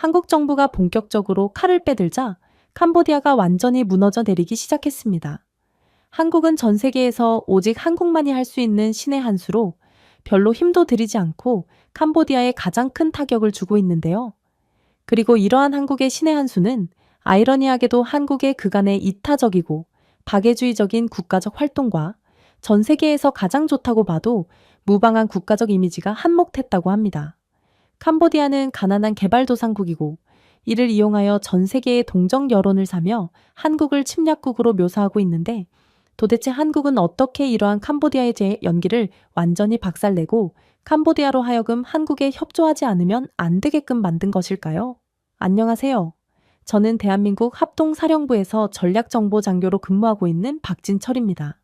한국 정부가 본격적으로 칼을 빼들자 캄보디아가 완전히 무너져 내리기 시작했습니다. 한국은 전 세계에서 오직 한국만이 할 수 있는 신의 한 수로 별로 힘도 들이지 않고 캄보디아에 가장 큰 타격을 주고 있는데요. 그리고 이러한 한국의 신의 한 수는 아이러니하게도 한국의 그간의 이타적이고 박애주의적인 국가적 활동과 전 세계에서 가장 좋다고 봐도 무방한 국가적 이미지가 한몫했다고 합니다. 캄보디아는 가난한 개발도상국이고 이를 이용하여 전 세계의 동정 여론을 사며 한국을 침략국으로 묘사하고 있는데 도대체 한국은 어떻게 이러한 캄보디아의 연기를 완전히 박살내고 캄보디아로 하여금 한국에 협조하지 않으면 안 되게끔 만든 것일까요? 안녕하세요. 저는 대한민국 합동사령부에서 전략정보장교로 근무하고 있는 박진철입니다.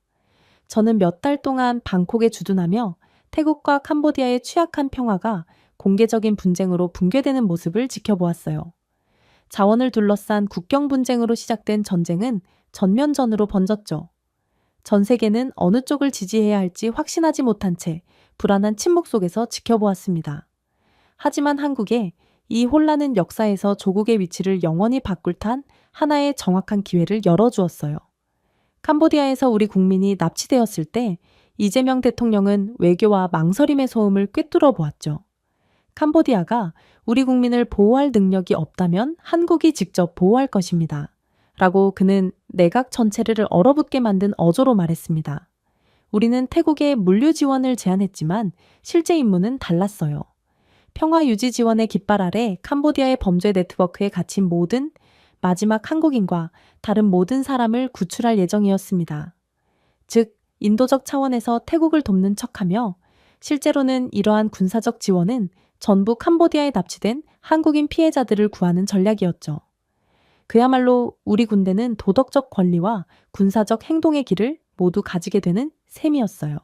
저는 몇 달 동안 방콕에 주둔하며 태국과 캄보디아의 취약한 평화가 공개적인 분쟁으로 붕괴되는 모습을 지켜보았어요. 자원을 둘러싼 국경 분쟁으로 시작된 전쟁은 전면전으로 번졌죠. 전 세계는 어느 쪽을 지지해야 할지 확신하지 못한 채 불안한 침묵 속에서 지켜보았습니다. 하지만 한국에 이 혼란은 역사에서 조국의 위치를 영원히 바꿀 탄 하나의 정확한 기회를 열어주었어요. 캄보디아에서 우리 국민이 납치되었을 때 이재명 대통령은 외교와 망설임의 소음을 꿰뚫어 보았죠. 캄보디아가 우리 국민을 보호할 능력이 없다면 한국이 직접 보호할 것입니다. 라고 그는 내각 전체를 얼어붙게 만든 어조로 말했습니다. 우리는 태국에 물류 지원을 제안했지만 실제 임무는 달랐어요. 평화 유지 지원의 깃발 아래 캄보디아의 범죄 네트워크에 갇힌 모든 마지막 한국인과 다른 모든 사람을 구출할 예정이었습니다. 즉, 인도적 차원에서 태국을 돕는 척하며 실제로는 이러한 군사적 지원은 전부 캄보디아에 납치된 한국인 피해자들을 구하는 전략이었죠. 그야말로 우리 군대는 도덕적 권리와 군사적 행동의 길을 모두 가지게 되는 셈이었어요.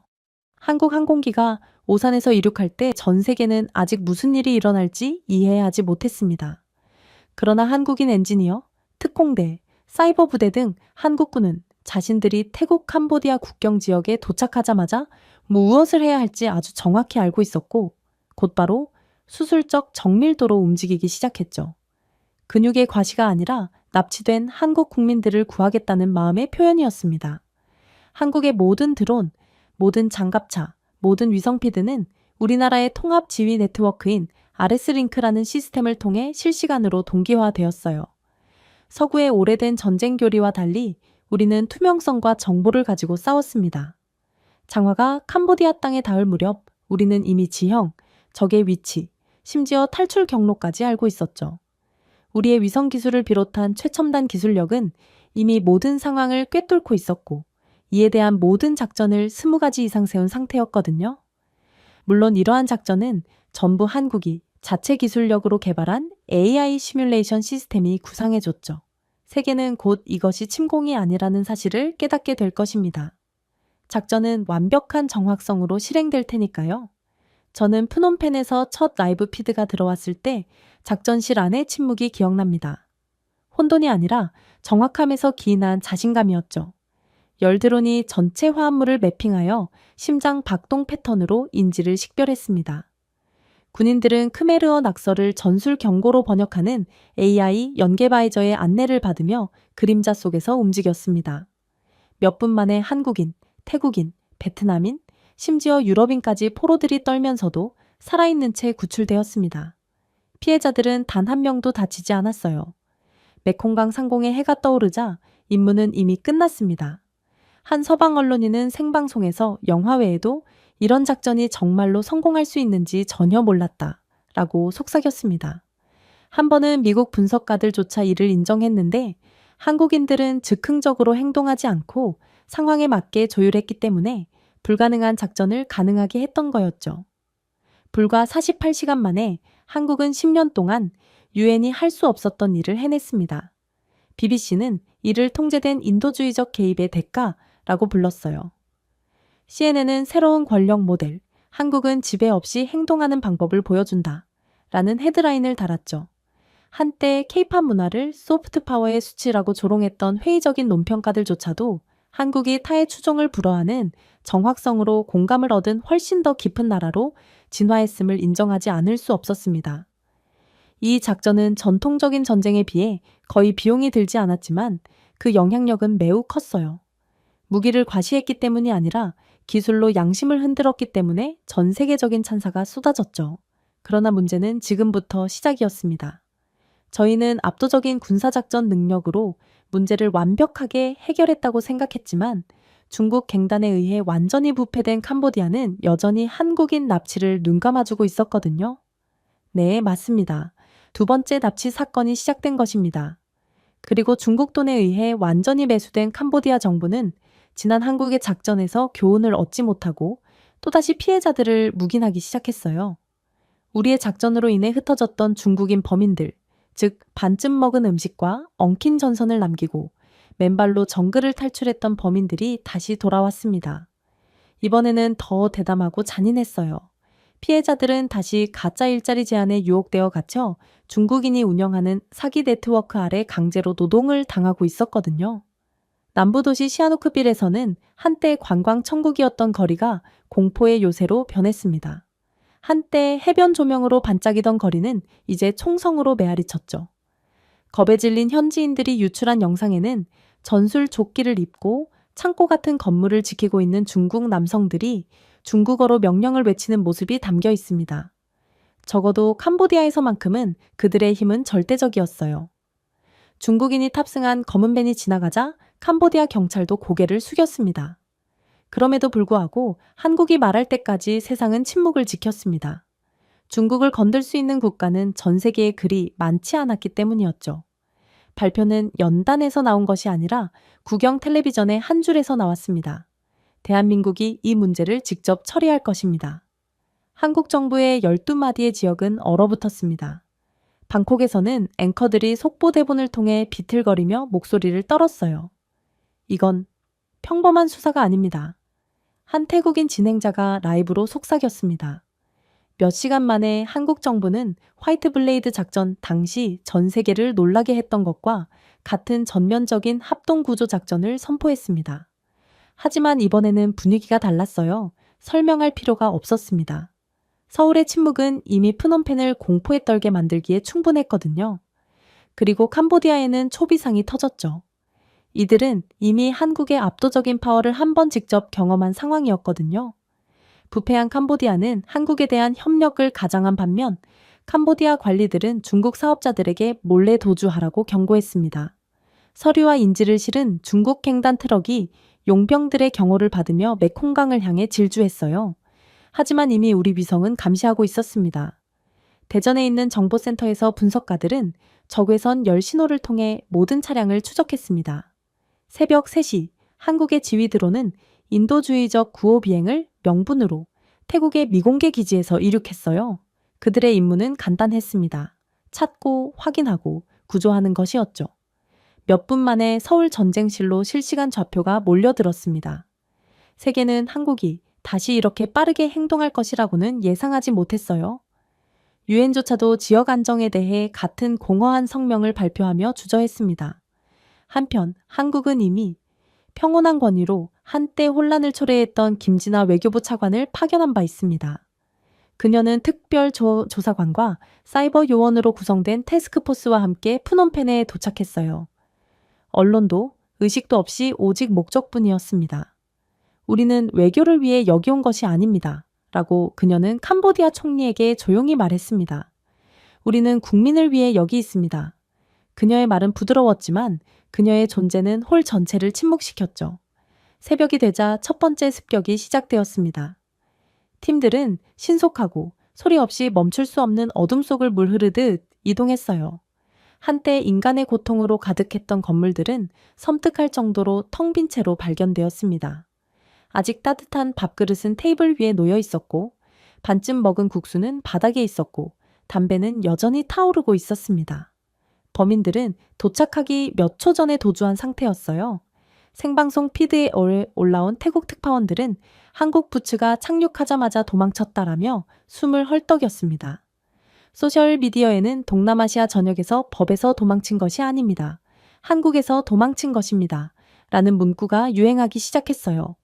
한국 항공기가 오산에서 이륙할 때 전 세계는 아직 무슨 일이 일어날지 이해하지 못했습니다. 그러나 한국인 엔지니어, 특공대, 사이버 부대 등 한국군은 자신들이 태국 캄보디아 국경 지역에 도착하자마자 무엇을 해야 할지 아주 정확히 알고 있었고 곧바로 수술적 정밀도로 움직이기 시작했죠. 근육의 과시가 아니라 납치된 한국 국민들을 구하겠다는 마음의 표현이었습니다. 한국의 모든 드론, 모든 장갑차, 모든 위성피드는 우리나라의 통합 지휘 네트워크인 RS링크라는 시스템을 통해 실시간으로 동기화되었어요. 서구의 오래된 전쟁 교리와 달리 우리는 투명성과 정보를 가지고 싸웠습니다. 장화가 캄보디아 땅에 닿을 무렵 우리는 이미 지형, 적의 위치, 심지어 탈출 경로까지 알고 있었죠. 우리의 위성 기술을 비롯한 최첨단 기술력은 이미 모든 상황을 꿰뚫고 있었고 이에 대한 모든 작전을 20가지 이상 세운 상태였거든요. 물론 이러한 작전은 전부 한국이 자체 기술력으로 개발한 AI 시뮬레이션 시스템이 구상해줬죠. 세계는 곧 이것이 침공이 아니라는 사실을 깨닫게 될 것입니다. 작전은 완벽한 정확성으로 실행될 테니까요. 저는 프놈펜에서 첫 라이브 피드가 들어왔을 때 작전실 안의 침묵이 기억납니다. 혼돈이 아니라 정확함에서 기인한 자신감이었죠. 열드론이 전체 화합물을 매핑하여 심장 박동 패턴으로 인지를 식별했습니다. 군인들은 크메르어 낙서를 전술 경고로 번역하는 AI 연계바이저의 안내를 받으며 그림자 속에서 움직였습니다. 몇 분 만에 한국인, 태국인, 베트남인, 심지어 유럽인까지 포로들이 떨면서도 살아있는 채 구출되었습니다. 피해자들은 단 한 명도 다치지 않았어요. 메콩강 상공에 해가 떠오르자 임무는 이미 끝났습니다. 한 서방 언론인은 생방송에서 영화 외에도 이런 작전이 정말로 성공할 수 있는지 전혀 몰랐다 라고 속삭였습니다. 한 번은 미국 분석가들조차 이를 인정했는데 한국인들은 즉흥적으로 행동하지 않고 상황에 맞게 조율했기 때문에 불가능한 작전을 가능하게 했던 거였죠. 불과 48시간 만에 한국은 10년 동안 유엔이 할 수 없었던 일을 해냈습니다. BBC는 이를 통제된 인도주의적 개입의 대가라고 불렀어요. CNN은 새로운 권력 모델, 한국은 지배 없이 행동하는 방법을 보여준다 라는 헤드라인을 달았죠. 한때 케이팝 문화를 소프트 파워의 수치라고 조롱했던 회의적인 논평가들조차도 한국이 타의 추종을 불허하는 정확성으로 공감을 얻은 훨씬 더 깊은 나라로 진화했음을 인정하지 않을 수 없었습니다. 이 작전은 전통적인 전쟁에 비해 거의 비용이 들지 않았지만 그 영향력은 매우 컸어요. 무기를 과시했기 때문이 아니라 기술로 양심을 흔들었기 때문에 전 세계적인 찬사가 쏟아졌죠. 그러나 문제는 지금부터 시작이었습니다. 저희는 압도적인 군사작전 능력으로 문제를 완벽하게 해결했다고 생각했지만 중국 갱단에 의해 완전히 부패된 캄보디아는 여전히 한국인 납치를 눈감아주고 있었거든요. 네, 맞습니다. 두 번째 납치 사건이 시작된 것입니다. 그리고 중국 돈에 의해 완전히 매수된 캄보디아 정부는 지난 한국의 작전에서 교훈을 얻지 못하고 또다시 피해자들을 묵인하기 시작했어요. 우리의 작전으로 인해 흩어졌던 중국인 범인들, 즉 반쯤 먹은 음식과 엉킨 전선을 남기고 맨발로 정글을 탈출했던 범인들이 다시 돌아왔습니다. 이번에는 더 대담하고 잔인했어요. 피해자들은 다시 가짜 일자리 제한에 유혹되어 갇혀 중국인이 운영하는 사기 네트워크 아래 강제로 노동을 당하고 있었거든요. 남부도시 시아누크빌에서는 한때 관광 천국이었던 거리가 공포의 요새로 변했습니다. 한때 해변 조명으로 반짝이던 거리는 이제 총성으로 메아리 쳤죠. 겁에 질린 현지인들이 유출한 영상에는 전술 조끼를 입고 창고 같은 건물을 지키고 있는 중국 남성들이 중국어로 명령을 외치는 모습이 담겨 있습니다. 적어도 캄보디아에서만큼은 그들의 힘은 절대적이었어요. 중국인이 탑승한 검은 밴이 지나가자 캄보디아 경찰도 고개를 숙였습니다. 그럼에도 불구하고 한국이 말할 때까지 세상은 침묵을 지켰습니다. 중국을 건들 수 있는 국가는 전 세계에 그리 많지 않았기 때문이었죠. 발표는 연단에서 나온 것이 아니라 국영 텔레비전의 한 줄에서 나왔습니다. 대한민국이 이 문제를 직접 처리할 것입니다. 한국 정부의 12마디의 지역은 얼어붙었습니다. 방콕에서는 앵커들이 속보 대본을 통해 비틀거리며 목소리를 떨었어요. 이건 평범한 수사가 아닙니다. 한 태국인 진행자가 라이브로 속삭였습니다. 몇 시간 만에 한국 정부는 화이트 블레이드 작전 당시 전 세계를 놀라게 했던 것과 같은 전면적인 합동구조 작전을 선포했습니다. 하지만 이번에는 분위기가 달랐어요. 설명할 필요가 없었습니다. 서울의 침묵은 이미 프놈펜을 공포에 떨게 만들기에 충분했거든요. 그리고 캄보디아에는 초비상이 터졌죠. 이들은 이미 한국의 압도적인 파워를 한 번 직접 경험한 상황이었거든요. 부패한 캄보디아는 한국에 대한 협력을 가장한 반면 캄보디아 관리들은 중국 사업자들에게 몰래 도주하라고 경고했습니다. 서류와 인지를 실은 중국 갱단 트럭이 용병들의 경호를 받으며 메콩강을 향해 질주했어요. 하지만 이미 우리 위성은 감시하고 있었습니다. 대전에 있는 정보센터에서 분석가들은 적외선 열신호를 통해 모든 차량을 추적했습니다. 새벽 3시 한국의 지휘 드론은 인도주의적 구호 비행을 명분으로 태국의 미공개 기지에서 이륙했어요. 그들의 임무는 간단했습니다. 찾고 확인하고 구조하는 것이었죠. 몇 분 만에 서울 전쟁실로 실시간 좌표가 몰려들었습니다. 세계는 한국이 다시 이렇게 빠르게 행동할 것이라고는 예상하지 못했어요. 유엔조차도 지역 안정에 대해 같은 공허한 성명을 발표하며 주저했습니다. 한편 한국은 이미 평온한 권위로 한때 혼란을 초래했던 김진아 외교부 차관을 파견한 바 있습니다. 그녀는 특별 조사관과 사이버 요원으로 구성된 태스크포스와 함께 프놈펜에 도착했어요. 언론도 의식도 없이 오직 목적뿐이었습니다. 우리는 외교를 위해 여기 온 것이 아닙니다. 라고 그녀는 캄보디아 총리에게 조용히 말했습니다. 우리는 국민을 위해 여기 있습니다. 그녀의 말은 부드러웠지만 그녀의 존재는 홀 전체를 침묵시켰죠. 새벽이 되자 첫 번째 습격이 시작되었습니다. 팀들은 신속하고 소리 없이 멈출 수 없는 어둠 속을 물 흐르듯 이동했어요. 한때 인간의 고통으로 가득했던 건물들은 섬뜩할 정도로 텅 빈 채로 발견되었습니다. 아직 따뜻한 밥그릇은 테이블 위에 놓여 있었고 반쯤 먹은 국수는 바닥에 있었고 담배는 여전히 타오르고 있었습니다. 범인들은 도착하기 몇 초 전에 도주한 상태였어요. 생방송 피드에 올라온 태국 특파원들은 한국 부츠가 착륙하자마자 도망쳤다라며 숨을 헐떡였습니다. 소셜미디어에는 동남아시아 전역에서 법에서 도망친 것이 아닙니다. 한국에서 도망친 것입니다. 라는 문구가 유행하기 시작했어요.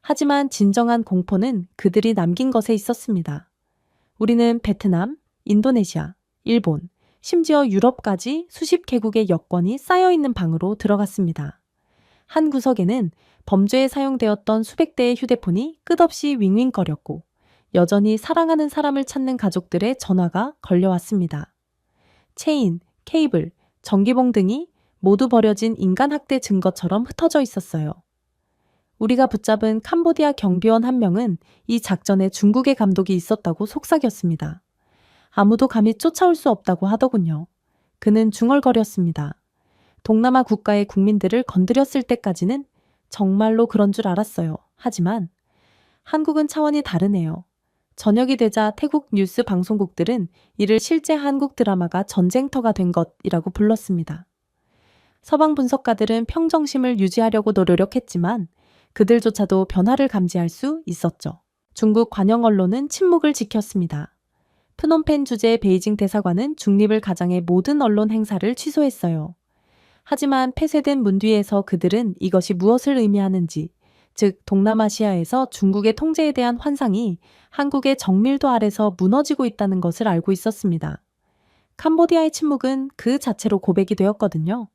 하지만 진정한 공포는 그들이 남긴 것에 있었습니다. 우리는 베트남, 인도네시아, 일본, 심지어 유럽까지 수십 개국의 여권이 쌓여있는 방으로 들어갔습니다. 한 구석에는 범죄에 사용되었던 수백 대의 휴대폰이 끝없이 윙윙거렸고 여전히 사랑하는 사람을 찾는 가족들의 전화가 걸려왔습니다. 체인, 케이블, 전기봉 등이 모두 버려진 인간학대 증거처럼 흩어져 있었어요. 우리가 붙잡은 캄보디아 경비원 한 명은 이 작전에 중국의 감독이 있었다고 속삭였습니다. 아무도 감히 쫓아올 수 없다고 하더군요. 그는 중얼거렸습니다. 동남아 국가의 국민들을 건드렸을 때까지는 정말로 그런 줄 알았어요. 하지만 한국은 차원이 다르네요. 저녁이 되자 태국 뉴스 방송국들은 이를 실제 한국 드라마가 전쟁터가 된 것이라고 불렀습니다. 서방 분석가들은 평정심을 유지하려고 노력했지만 그들조차도 변화를 감지할 수 있었죠. 중국 관영 언론은 침묵을 지켰습니다. 프놈펜 주재 베이징 대사관은 중립을 가장해 모든 언론 행사를 취소했어요. 하지만 폐쇄된 문 뒤에서 그들은 이것이 무엇을 의미하는지, 즉 동남아시아에서 중국의 통제에 대한 환상이 한국의 정밀도 아래서 무너지고 있다는 것을 알고 있었습니다. 캄보디아의 침묵은 그 자체로 고백이 되었거든요.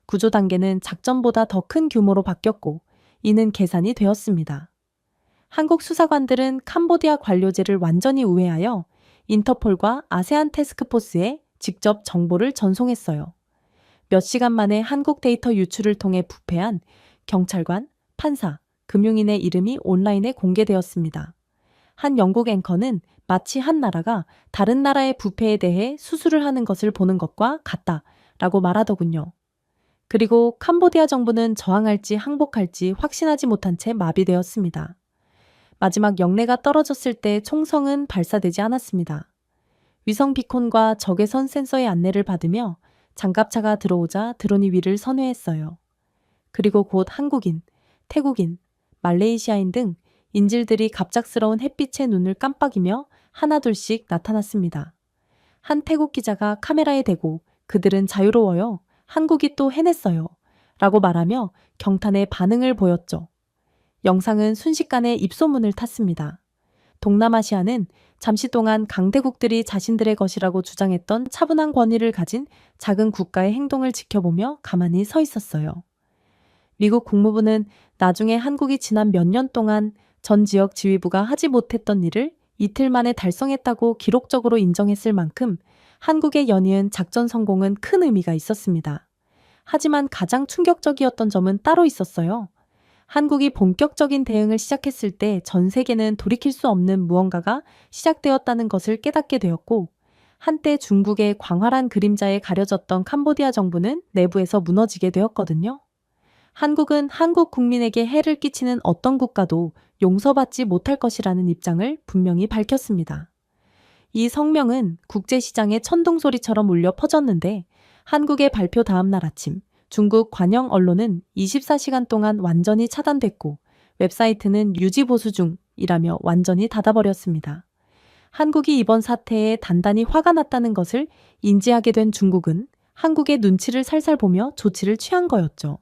구조 단계는 작전보다 더 큰 규모로 바뀌었고 이는 계산이 되었습니다. 한국 수사관들은 캄보디아 관료제를 완전히 우회하여 인터폴과 아세안 태스크포스에 직접 정보를 전송했어요. 몇 시간 만에 한국 데이터 유출을 통해 부패한 경찰관, 판사, 금융인의 이름이 온라인에 공개되었습니다. 한 영국 앵커는 마치 한 나라가 다른 나라의 부패에 대해 수술을 하는 것을 보는 것과 같다라고 말하더군요. 그리고 캄보디아 정부는 저항할지 항복할지 확신하지 못한 채 마비되었습니다. 마지막 영내가 떨어졌을 때 총성은 발사되지 않았습니다. 위성 비콘과 적외선 센서의 안내를 받으며 장갑차가 들어오자 드론이 위를 선회했어요. 그리고 곧 한국인, 태국인, 말레이시아인 등 인질들이 갑작스러운 햇빛에 눈을 깜빡이며 하나둘씩 나타났습니다. 한 태국 기자가 카메라에 대고 그들은 자유로워요. 한국이 또 해냈어요. 라고 말하며 경탄의 반응을 보였죠. 영상은 순식간에 입소문을 탔습니다. 동남아시아는 잠시 동안 강대국들이 자신들의 것이라고 주장했던 차분한 권위를 가진 작은 국가의 행동을 지켜보며 가만히 서 있었어요. 미국 국무부는 나중에 한국이 지난 몇 년 동안 전 지역 지휘부가 하지 못했던 일을 이틀 만에 달성했다고 기록적으로 인정했을 만큼 한국의 연이은 작전 성공은 큰 의미가 있었습니다. 하지만 가장 충격적이었던 점은 따로 있었어요. 한국이 본격적인 대응을 시작했을 때 전 세계는 돌이킬 수 없는 무언가가 시작되었다는 것을 깨닫게 되었고, 한때 중국의 광활한 그림자에 가려졌던 캄보디아 정부는 내부에서 무너지게 되었거든요. 한국은 한국 국민에게 해를 끼치는 어떤 국가도 용서받지 못할 것이라는 입장을 분명히 밝혔습니다. 이 성명은 국제시장의 천둥소리처럼 울려 퍼졌는데 한국의 발표 다음 날 아침 중국 관영 언론은 24시간 동안 완전히 차단됐고 웹사이트는 유지보수 중이라며 완전히 닫아버렸습니다. 한국이 이번 사태에 단단히 화가 났다는 것을 인지하게 된 중국은 한국의 눈치를 살살 보며 조치를 취한 거였죠.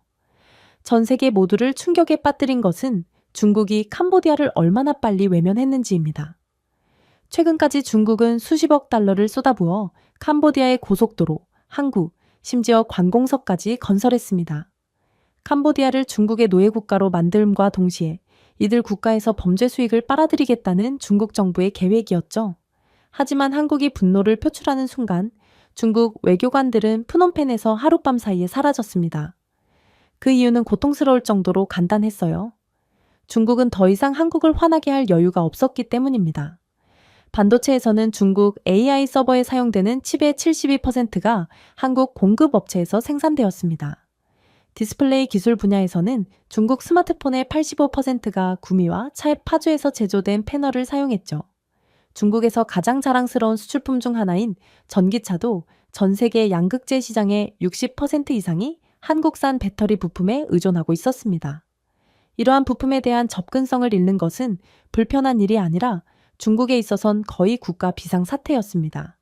전 세계 모두를 충격에 빠뜨린 것은 중국이 캄보디아를 얼마나 빨리 외면했는지입니다. 최근까지 중국은 수십억 달러를 쏟아부어 캄보디아의 고속도로, 항구, 심지어 관공서까지 건설했습니다. 캄보디아를 중국의 노예국가로 만듦과 동시에 이들 국가에서 범죄 수익을 빨아들이겠다는 중국 정부의 계획이었죠. 하지만 한국이 분노를 표출하는 순간 중국 외교관들은 프놈펜에서 하룻밤 사이에 사라졌습니다. 그 이유는 고통스러울 정도로 간단했어요. 중국은 더 이상 한국을 화나게 할 여유가 없었기 때문입니다. 반도체에서는 중국 AI 서버에 사용되는 칩의 72%가 한국 공급업체에서 생산되었습니다. 디스플레이 기술 분야에서는 중국 스마트폰의 85%가 구미와 차의 파주에서 제조된 패널을 사용했죠. 중국에서 가장 자랑스러운 수출품 중 하나인 전기차도 전 세계 양극재 시장의 60% 이상이 한국산 배터리 부품에 의존하고 있었습니다. 이러한 부품에 대한 접근성을 잃는 것은 불편한 일이 아니라 중국에 있어선 거의 국가 비상사태였습니다.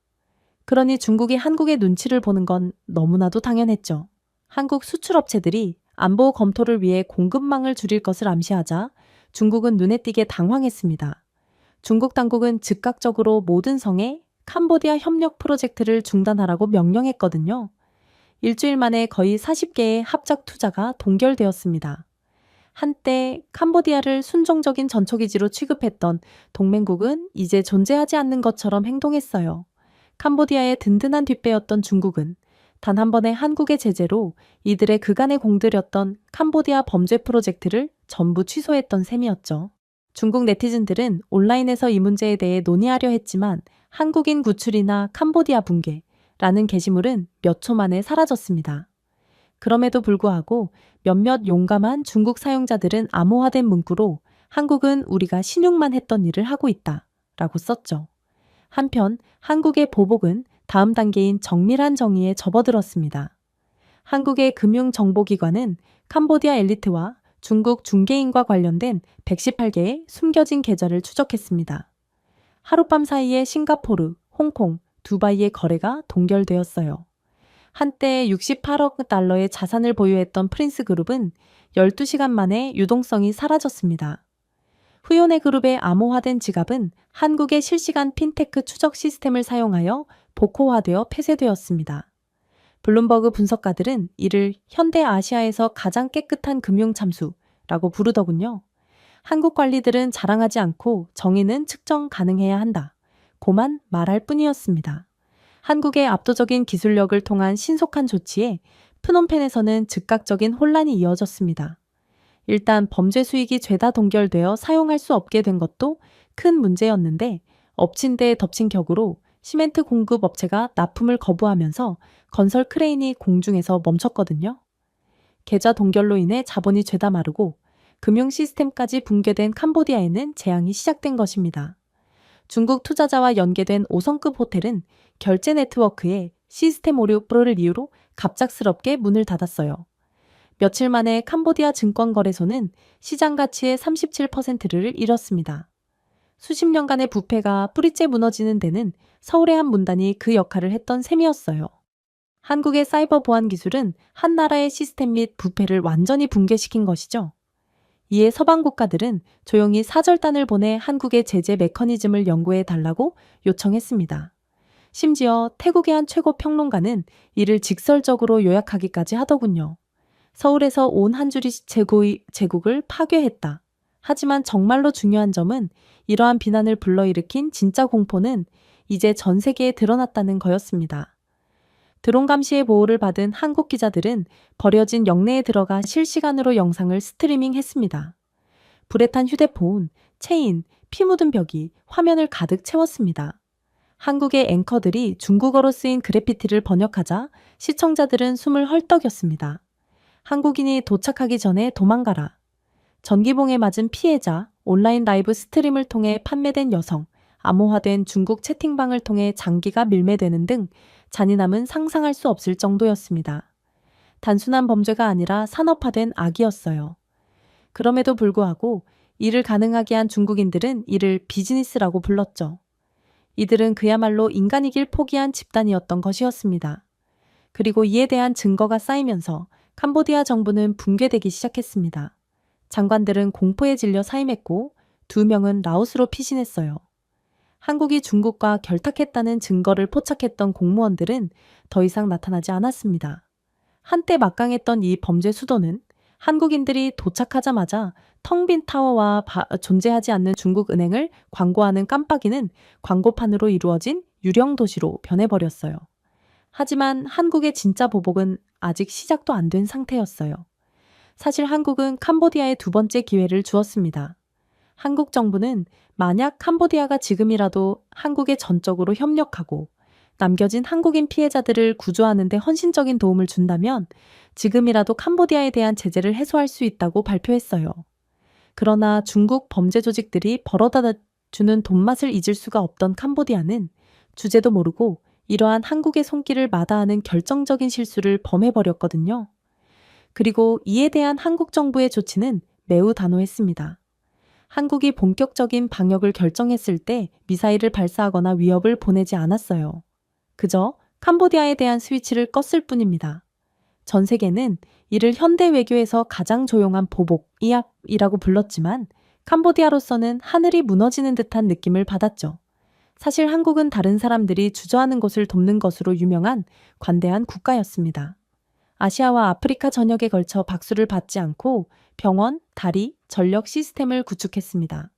그러니 중국이 한국의 눈치를 보는 건 너무나도 당연했죠. 한국 수출업체들이 안보 검토를 위해 공급망을 줄일 것을 암시하자 중국은 눈에 띄게 당황했습니다. 중국 당국은 즉각적으로 모든 성에 캄보디아 협력 프로젝트를 중단하라고 명령했거든요. 일주일 만에 거의 40개의 합작 투자가 동결되었습니다. 한때 캄보디아를 순종적인 전초기지로 취급했던 동맹국은 이제 존재하지 않는 것처럼 행동했어요. 캄보디아의 든든한 뒷배였던 중국은 단 한 번의 한국의 제재로 이들의 그간에 공들였던 캄보디아 범죄 프로젝트를 전부 취소했던 셈이었죠. 중국 네티즌들은 온라인에서 이 문제에 대해 논의하려 했지만 한국인 구출이나 캄보디아 붕괴라는 게시물은 몇 초 만에 사라졌습니다. 그럼에도 불구하고 몇몇 용감한 중국 사용자들은 암호화된 문구로 한국은 우리가 신용만 했던 일을 하고 있다 라고 썼죠. 한편 한국의 보복은 다음 단계인 정밀한 정의에 접어들었습니다. 한국의 금융정보기관은 캄보디아 엘리트와 중국 중개인과 관련된 118개의 숨겨진 계좌를 추적했습니다. 하룻밤 사이에 싱가포르, 홍콩, 두바이의 거래가 동결되었어요. 한때 68억 달러의 자산을 보유했던 프린스 그룹은 12시간 만에 유동성이 사라졌습니다. 후요네 그룹의 암호화된 지갑은 한국의 실시간 핀테크 추적 시스템을 사용하여 복호화되어 폐쇄되었습니다. 블룸버그 분석가들은 이를 현대 아시아에서 가장 깨끗한 금융 참수라고 부르더군요. 한국 관리들은 자랑하지 않고 정의는 측정 가능해야 한다. 고만 말할 뿐이었습니다. 한국의 압도적인 기술력을 통한 신속한 조치에 프놈펜에서는 즉각적인 혼란이 이어졌습니다. 일단 범죄 수익이 죄다 동결되어 사용할 수 없게 된 것도 큰 문제였는데 엎친 데 덮친 격으로 시멘트 공급 업체가 납품을 거부하면서 건설 크레인이 공중에서 멈췄거든요. 계좌 동결로 인해 자본이 죄다 마르고 금융 시스템까지 붕괴된 캄보디아에는 재앙이 시작된 것입니다. 중국 투자자와 연계된 5성급 호텔은 결제 네트워크에 시스템 오류를 이유로 갑작스럽게 문을 닫았어요. 며칠 만에 캄보디아 증권거래소는 시장 가치의 37%를 잃었습니다. 수십 년간의 부패가 뿌리째 무너지는 데는 서울의 한 문단이 그 역할을 했던 셈이었어요. 한국의 사이버 보안 기술은 한 나라의 시스템 및 부패를 완전히 붕괴시킨 것이죠. 이에 서방 국가들은 조용히 사절단을 보내 한국의 제재 메커니즘을 연구해 달라고 요청했습니다. 심지어 태국의 한 최고 평론가는 이를 직설적으로 요약하기까지 하더군요. 서울에서 온 한 줄이 제국을 파괴했다. 하지만 정말로 중요한 점은 이러한 비난을 불러일으킨 진짜 공포는 이제 전 세계에 드러났다는 거였습니다. 드론 감시의 보호를 받은 한국 기자들은 버려진 영내에 들어가 실시간으로 영상을 스트리밍했습니다. 불에 탄 휴대폰, 체인, 피 묻은 벽이 화면을 가득 채웠습니다. 한국의 앵커들이 중국어로 쓰인 그래피티를 번역하자 시청자들은 숨을 헐떡였습니다. 한국인이 도착하기 전에 도망가라. 전기봉에 맞은 피해자, 온라인 라이브 스트림을 통해 판매된 여성, 암호화된 중국 채팅방을 통해 장기가 밀매되는 등 잔인함은 상상할 수 없을 정도였습니다. 단순한 범죄가 아니라 산업화된 악이었어요. 그럼에도 불구하고 이를 가능하게 한 중국인들은 이를 비즈니스라고 불렀죠. 이들은 그야말로 인간이길 포기한 집단이었던 것이었습니다. 그리고 이에 대한 증거가 쌓이면서 캄보디아 정부는 붕괴되기 시작했습니다. 장관들은 공포에 질려 사임했고 2명은 라오스로 피신했어요. 한국이 중국과 결탁했다는 증거를 포착했던 공무원들은 더 이상 나타나지 않았습니다. 한때 막강했던 이 범죄 수도는 한국인들이 도착하자마자 텅 빈 타워와 존재하지 않는 중국 은행을 광고하는 깜빡이는 광고판으로 이루어진 유령 도시로 변해버렸어요. 하지만 한국의 진짜 보복은 아직 시작도 안 된 상태였어요. 사실 한국은 캄보디아에 2번째 기회를 주었습니다. 한국 정부는 만약 캄보디아가 지금이라도 한국에 전적으로 협력하고 남겨진 한국인 피해자들을 구조하는 데 헌신적인 도움을 준다면 지금이라도 캄보디아에 대한 제재를 해소할 수 있다고 발표했어요. 그러나 중국 범죄 조직들이 벌어다 주는 돈맛을 잊을 수가 없던 캄보디아는 주제도 모르고 이러한 한국의 손길을 마다하는 결정적인 실수를 범해버렸거든요. 그리고 이에 대한 한국 정부의 조치는 매우 단호했습니다. 한국이 본격적인 방역을 결정했을 때 미사일을 발사하거나 위협을 보내지 않았어요. 그저 캄보디아에 대한 스위치를 껐을 뿐입니다. 전 세계는 이를 현대 외교에서 가장 조용한 보복이라고 불렀지만 캄보디아로서는 하늘이 무너지는 듯한 느낌을 받았죠. 사실 한국은 다른 사람들이 주저하는 것을 돕는 것으로 유명한 관대한 국가였습니다. 아시아와 아프리카 전역에 걸쳐 박수를 받지 않고 병원, 다리, 전력 시스템을 구축했습니다.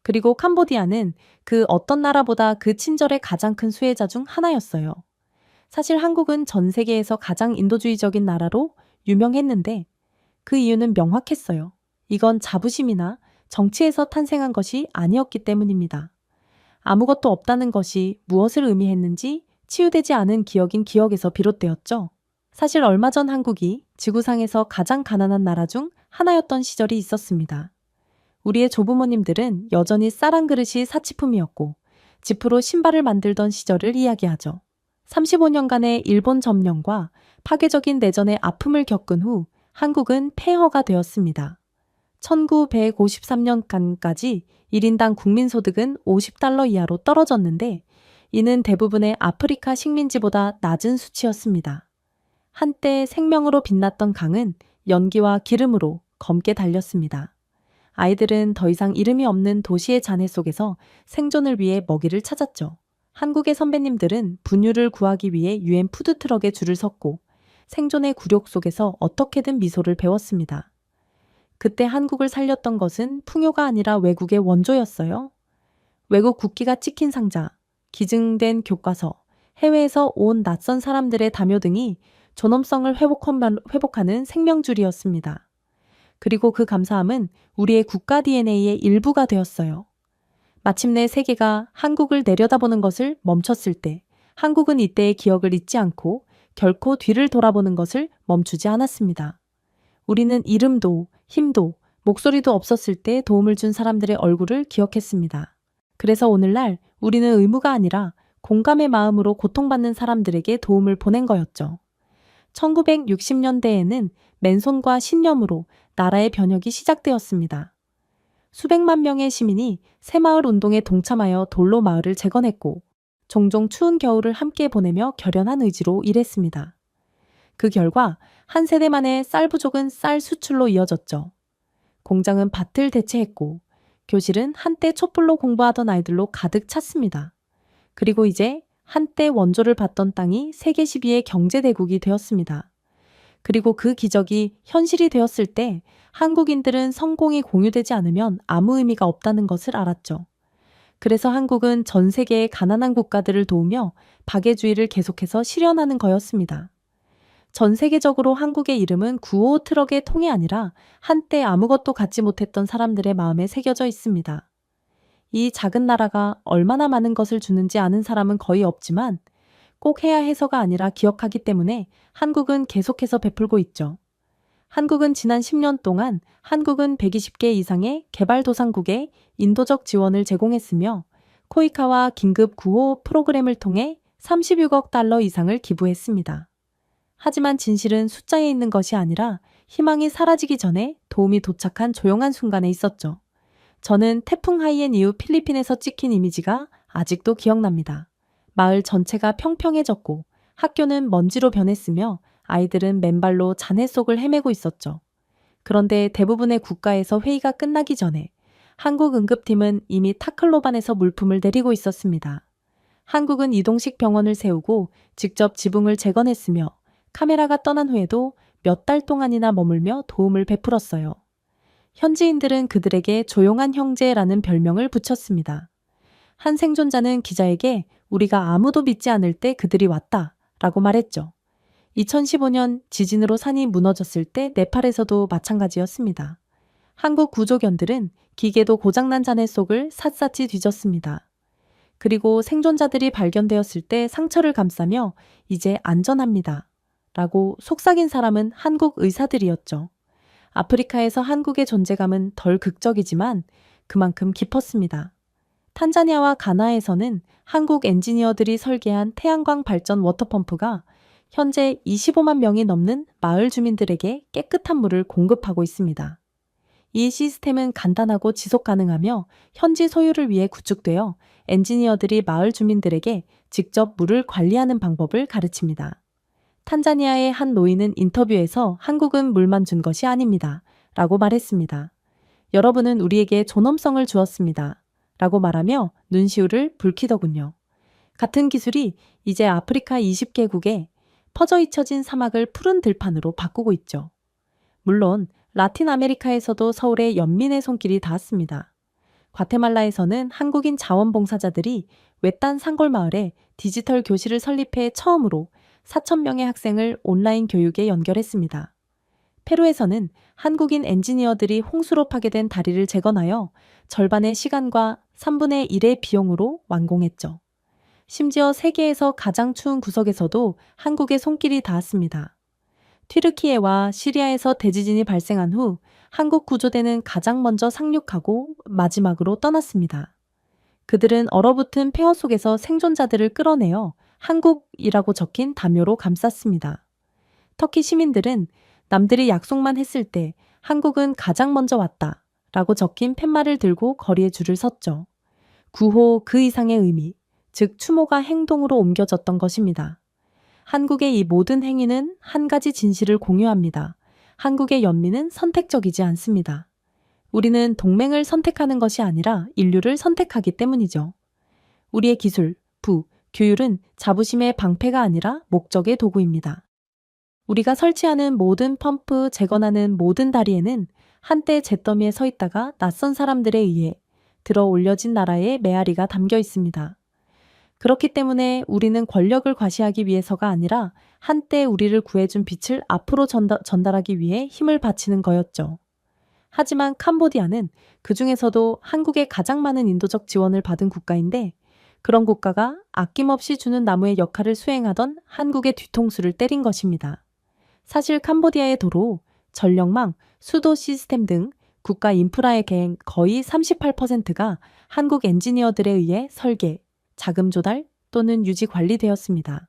그리고 캄보디아는 그 어떤 나라보다 그 친절의 가장 큰 수혜자 중 하나였어요. 사실 한국은 전 세계에서 가장 인도주의적인 나라로 유명했는데 그 이유는 명확했어요. 이건 자부심이나 정치에서 탄생한 것이 아니었기 때문입니다. 아무것도 없다는 것이 무엇을 의미했는지 치유되지 않은 기억인 기억에서 비롯되었죠. 사실 얼마 전 한국이 지구상에서 가장 가난한 나라 중 하나였던 시절이 있었습니다. 우리의 조부모님들은 여전히 쌀 한 그릇이 사치품이었고 지프로 신발을 만들던 시절을 이야기하죠. 35년간의 일본 점령과 파괴적인 내전의 아픔을 겪은 후 한국은 폐허가 되었습니다. 1953년까지 1인당 국민소득은 $50 이하로 떨어졌는데 이는 대부분의 아프리카 식민지보다 낮은 수치였습니다. 한때 생명으로 빛났던 강은 연기와 기름으로 검게 달렸습니다. 아이들은 더 이상 이름이 없는 도시의 잔해 속에서 생존을 위해 먹이를 찾았죠. 한국의 선배님들은 분유를 구하기 위해 유엔 푸드트럭에 줄을 섰고 생존의 굴욕 속에서 어떻게든 미소를 배웠습니다. 그때 한국을 살렸던 것은 풍요가 아니라 외국의 원조였어요. 외국 국기가 찍힌 상자, 기증된 교과서, 해외에서 온 낯선 사람들의 담요 등이 존엄성을 회복하는 생명줄이었습니다. 그리고 그 감사함은 우리의 국가 DNA의 일부가 되었어요. 마침내 세계가 한국을 내려다보는 것을 멈췄을 때 한국은 이때의 기억을 잊지 않고 결코 뒤를 돌아보는 것을 멈추지 않았습니다. 우리는 이름도 힘도 목소리도 없었을 때 도움을 준 사람들의 얼굴을 기억했습니다. 그래서 오늘날 우리는 의무가 아니라 공감의 마음으로 고통받는 사람들에게 도움을 보낸 거였죠. 1960년대에는 맨손과 신념으로 나라의 변혁이 시작되었습니다. 수백만 명의 시민이 새마을 운동에 동참하여 돌로 마을을 재건했고 종종 추운 겨울을 함께 보내며 결연한 의지로 일했습니다. 그 결과 한 세대만의 쌀 부족은 쌀 수출로 이어졌죠. 공장은 밭을 대체했고 교실은 한때 촛불로 공부하던 아이들로 가득 찼습니다. 그리고 이제 한때 원조를 받던 땅이 세계 10위의 경제대국이 되었습니다. 그리고 그 기적이 현실이 되었을 때 한국인들은 성공이 공유되지 않으면 아무 의미가 없다는 것을 알았죠. 그래서 한국은 전 세계의 가난한 국가들을 도우며 박애주의를 계속해서 실현하는 거였습니다. 전 세계적으로 한국의 이름은 955 트럭의 통이 아니라 한때 아무것도 갖지 못했던 사람들의 마음에 새겨져 있습니다. 이 작은 나라가 얼마나 많은 것을 주는지 아는 사람은 거의 없지만 꼭 해야 해서가 아니라 기억하기 때문에 한국은 계속해서 베풀고 있죠. 한국은 지난 10년 동안 한국은 120개 이상의 개발도상국에 인도적 지원을 제공했으며 코이카와 긴급 구호 프로그램을 통해 36억 달러 이상을 기부했습니다. 하지만 진실은 숫자에 있는 것이 아니라 희망이 사라지기 전에 도움이 도착한 조용한 순간에 있었죠. 저는 태풍 하이엔 이후 필리핀에서 찍힌 이미지가 아직도 기억납니다. 마을 전체가 평평해졌고 학교는 먼지로 변했으며 아이들은 맨발로 잔해 속을 헤매고 있었죠. 그런데 대부분의 국가에서 회의가 끝나기 전에 한국 응급팀은 이미 타클로반에서 물품을 내리고 있었습니다. 한국은 이동식 병원을 세우고 직접 지붕을 재건했으며 카메라가 떠난 후에도 몇 달 동안이나 머물며 도움을 베풀었어요. 현지인들은 그들에게 조용한 형제라는 별명을 붙였습니다. 한 생존자는 기자에게 우리가 아무도 믿지 않을 때 그들이 왔다 라고 말했죠. 2015년 지진으로 산이 무너졌을 때 네팔에서도 마찬가지였습니다. 한국 구조견들은 기계도 고장난 잔해 속을 샅샅이 뒤졌습니다. 그리고 생존자들이 발견되었을 때 상처를 감싸며 이제 안전합니다 라고 속삭인 사람은 한국 의사들이었죠. 아프리카에서 한국의 존재감은 덜 극적이지만 그만큼 깊었습니다. 탄자니아와 가나에서는 한국 엔지니어들이 설계한 태양광 발전 워터펌프가 현재 25만 명이 넘는 마을 주민들에게 깨끗한 물을 공급하고 있습니다. 이 시스템은 간단하고 지속 가능하며 현지 소유를 위해 구축되어 엔지니어들이 마을 주민들에게 직접 물을 관리하는 방법을 가르칩니다. 탄자니아의 한 노인은 인터뷰에서 한국은 물만 준 것이 아닙니다 라고 말했습니다. 여러분은 우리에게 존엄성을 주었습니다 라고 말하며 눈시울을 붉히더군요. 같은 기술이 이제 아프리카 20개국에 퍼져 잊혀진 사막을 푸른 들판으로 바꾸고 있죠. 물론 라틴 아메리카에서도 서울에 연민의 손길이 닿았습니다. 과테말라에서는 한국인 자원봉사자들이 외딴 산골 마을에 디지털 교실을 설립해 처음으로 4,000명의 학생을 온라인 교육에 연결했습니다. 페루에서는 한국인 엔지니어들이 홍수로 파괴된 다리를 재건하여 절반의 시간과 3분의 1의 비용으로 완공했죠. 심지어 세계에서 가장 추운 구석에서도 한국의 손길이 닿았습니다. 튀르키예와 시리아에서 대지진이 발생한 후 한국 구조대는 가장 먼저 상륙하고 마지막으로 떠났습니다. 그들은 얼어붙은 폐허 속에서 생존자들을 끌어내어 한국이라고 적힌 담요로 감쌌습니다. 터키 시민들은 남들이 약속만 했을 때 한국은 가장 먼저 왔다 라고 적힌 팻말을 들고 거리에 줄을 섰죠. 구호 그 이상의 의미, 즉 추모가 행동으로 옮겨졌던 것입니다. 한국의 이 모든 행위는 한 가지 진실을 공유합니다. 한국의 연민은 선택적이지 않습니다. 우리는 동맹을 선택하는 것이 아니라 인류를 선택하기 때문이죠. 우리의 기술, 규율은 자부심의 방패가 아니라 목적의 도구입니다. 우리가 설치하는 모든 펌프, 재건하는 모든 다리에는 한때 잿더미에 서 있다가 낯선 사람들에 의해 들어 올려진 나라의 메아리가 담겨 있습니다. 그렇기 때문에 우리는 권력을 과시하기 위해서가 아니라 한때 우리를 구해준 빛을 앞으로 전달하기 위해 힘을 바치는 거였죠. 하지만 캄보디아는 그 중에서도 한국의 가장 많은 인도적 지원을 받은 국가인데 그런 국가가 아낌없이 주는 나무의 역할을 수행하던 한국의 뒤통수를 때린 것입니다. 사실 캄보디아의 도로, 전력망, 수도 시스템 등 국가 인프라의 거의 38%가 한국 엔지니어들에 의해 설계, 자금 조달 또는 유지 관리되었습니다.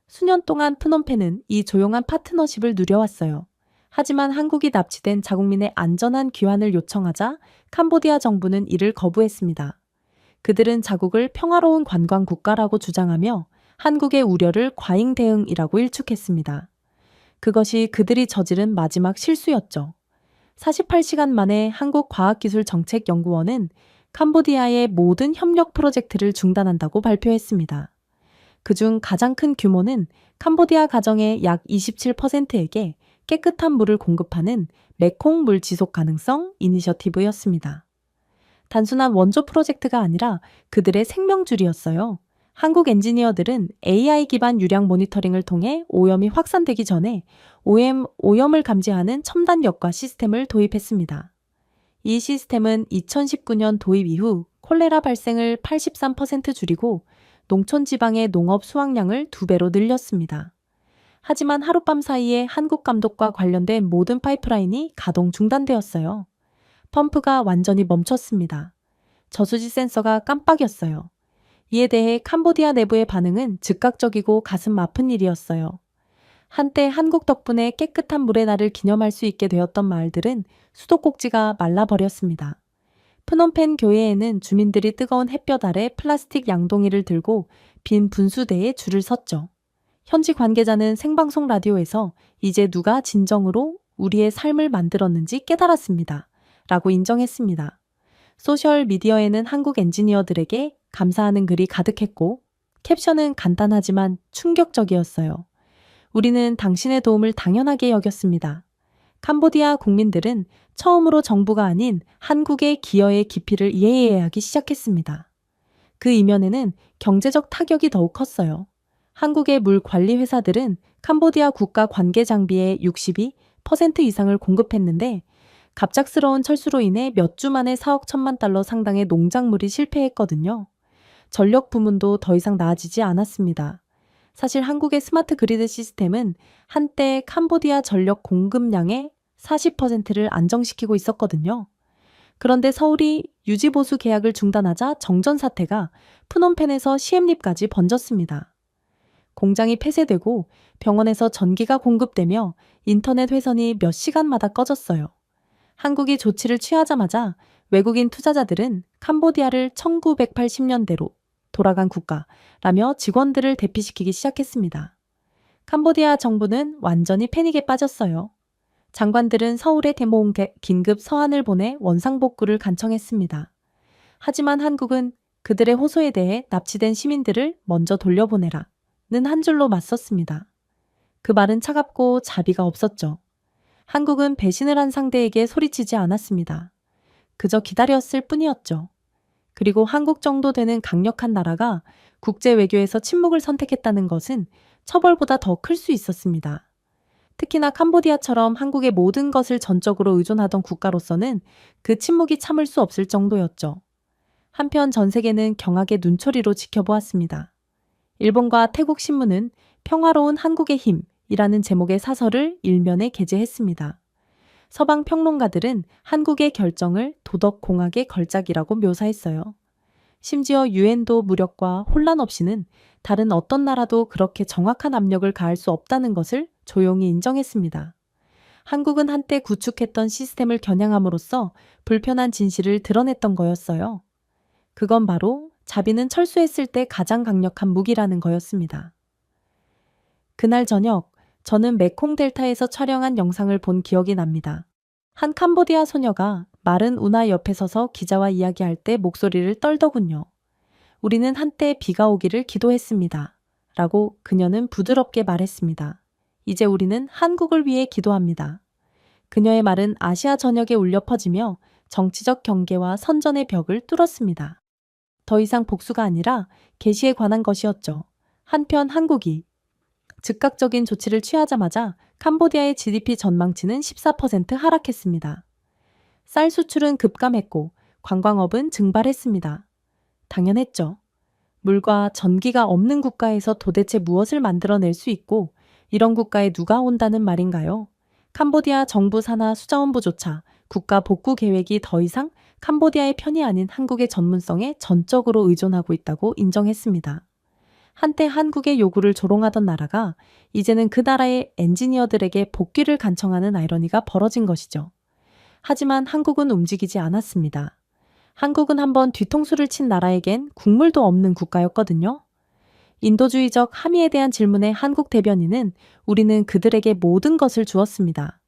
수년 동안 프놈펜은 이 조용한 파트너십을 누려왔어요. 하지만 한국이 납치된 자국민의 안전한 귀환을 요청하자 캄보디아 정부는 이를 거부했습니다. 그들은 자국을 평화로운 관광 국가라고 주장하며 한국의 우려를 과잉 대응이라고 일축했습니다. 그것이 그들이 저지른 마지막 실수였죠. 48시간 만에 한국과학기술정책연구원은 캄보디아의 모든 협력 프로젝트를 중단한다고 발표했습니다. 그중 가장 큰 규모는 캄보디아 가정의 약 27%에게 깨끗한 물을 공급하는 메콩 물 지속 가능성 이니셔티브였습니다. 단순한 원조 프로젝트가 아니라 그들의 생명줄이었어요. 한국 엔지니어들은 AI 기반 유량 모니터링을 통해 오염이 확산되기 전에 오염을 감지하는 첨단 역과 시스템을 도입했습니다. 이 시스템은 2019년 도입 이후 콜레라 발생을 83% 줄이고 농촌 지방의 농업 수확량을 2배로 늘렸습니다. 하지만 하룻밤 사이에 한국 감독과 관련된 모든 파이프라인이 가동 중단되었어요. 펌프가 완전히 멈췄습니다. 저수지 센서가 깜빡였어요. 이에 대해 캄보디아 내부의 반응은 즉각적이고 가슴 아픈 일이었어요. 한때 한국 덕분에 깨끗한 물의 날을 기념할 수 있게 되었던 마을들은 수도꼭지가 말라버렸습니다. 프놈펜 교회에는 주민들이 뜨거운 햇볕 아래 플라스틱 양동이를 들고 빈 분수대에 줄을 섰죠. 현지 관계자는 생방송 라디오에서 이제 누가 진정으로 우리의 삶을 만들었는지 깨달았습니다. 라고 인정했습니다. 소셜 미디어에는 한국 엔지니어들에게 감사하는 글이 가득했고 캡션은 간단하지만 충격적이었어요. 우리는 당신의 도움을 당연하게 여겼습니다. 캄보디아 국민들은 처음으로 정부가 아닌 한국의 기여의 깊이를 이해하기 시작했습니다. 그 이면에는 경제적 타격이 더욱 컸어요. 한국의 물 관리 회사들은 캄보디아 국가 관계 장비의 62% 이상을 공급했는데 갑작스러운 철수로 인해 몇 주 만에 4억 1천만 달러 상당의 농작물이 실패했거든요. 전력 부문도 더 이상 나아지지 않았습니다. 사실 한국의 스마트 그리드 시스템은 한때 캄보디아 전력 공급량의 40%를 안정시키고 있었거든요. 그런데 서울이 유지보수 계약을 중단하자 정전 사태가 프놈펜에서 시엠립까지 번졌습니다. 공장이 폐쇄되고 병원에서 전기가 공급되며 인터넷 회선이 몇 시간마다 꺼졌어요. 한국이 조치를 취하자마자 외국인 투자자들은 캄보디아를 1980년대로 돌아간 국가라며 직원들을 대피시키기 시작했습니다. 캄보디아 정부는 완전히 패닉에 빠졌어요. 장관들은 서울에 긴급 서한을 보내 원상복구를 간청했습니다. 하지만 한국은 그들의 호소에 대해 납치된 시민들을 먼저 돌려보내라 는 한 줄로 맞섰습니다. 그 말은 차갑고 자비가 없었죠. 한국은 배신을 한 상대에게 소리치지 않았습니다. 그저 기다렸을 뿐이었죠. 그리고 한국 정도 되는 강력한 나라가 국제 외교에서 침묵을 선택했다는 것은 처벌보다 더 클 수 있었습니다. 특히나 캄보디아처럼 한국의 모든 것을 전적으로 의존하던 국가로서는 그 침묵이 참을 수 없을 정도였죠. 한편 전 세계는 경악의 눈초리로 지켜보았습니다. 일본과 태국 신문은 평화로운 한국의 힘이라는 제목의 사설을 일면에 게재했습니다. 서방 평론가들은 한국의 결정을 도덕공학의 걸작이라고 묘사했어요. 심지어 유엔도 무력과 혼란 없이는 다른 어떤 나라도 그렇게 정확한 압력을 가할 수 없다는 것을 조용히 인정했습니다. 한국은 한때 구축했던 시스템을 겨냥함으로써 불편한 진실을 드러냈던 거였어요. 그건 바로 자비는 철수했을 때 가장 강력한 무기라는 거였습니다. 그날 저녁, 저는 메콩 델타에서 촬영한 영상을 본 기억이 납니다. 한 캄보디아 소녀가 마른 운하 옆에 서서 기자와 이야기할 때 목소리를 떨더군요. 우리는 한때 비가 오기를 기도했습니다. 라고 그녀는 부드럽게 말했습니다. 이제 우리는 한국을 위해 기도합니다. 그녀의 말은 아시아 전역에 울려 퍼지며 정치적 경계와 선전의 벽을 뚫었습니다. 더 이상 복수가 아니라 계시에 관한 것이었죠. 한편 한국이 즉각적인 조치를 취하자마자 캄보디아의 GDP 전망치는 14% 하락했습니다. 쌀 수출은 급감했고 관광업은 증발했습니다. 당연했죠. 물과 전기가 없는 국가에서 도대체 무엇을 만들어낼 수 있고 이런 국가에 누가 온다는 말인가요? 캄보디아 정부 산하 수자원부조차 국가 복구 계획이 더 이상 캄보디아의 편이 아닌 한국의 전문성에 전적으로 의존하고 있다고 인정했습니다. 한때 한국의 요구를 조롱하던 나라가 이제는 그 나라의 엔지니어들에게 복귀를 간청하는 아이러니가 벌어진 것이죠. 하지만 한국은 움직이지 않았습니다. 한국은 한번 뒤통수를 친 나라에겐 국물도 없는 국가였거든요. 인도주의적 함의에 대한 질문에 한국 대변인은 우리는 그들에게 모든 것을 주었습니다.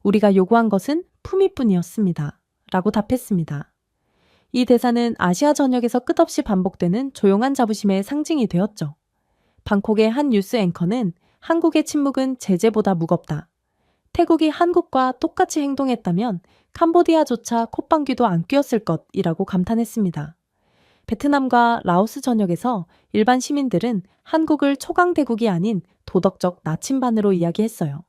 우리가 요구한 것은 품위뿐이었습니다. 라고 답했습니다. 이 대사는 아시아 전역에서 끝없이 반복되는 조용한 자부심의 상징이 되었죠. 방콕의 한 뉴스 앵커는 한국의 침묵은 제재보다 무겁다. 태국이 한국과 똑같이 행동했다면 캄보디아조차 콧방귀도 안 뀌었을 것이라고 감탄했습니다. 베트남과 라오스 전역에서 일반 시민들은 한국을 초강대국이 아닌 도덕적 나침반으로 이야기했어요.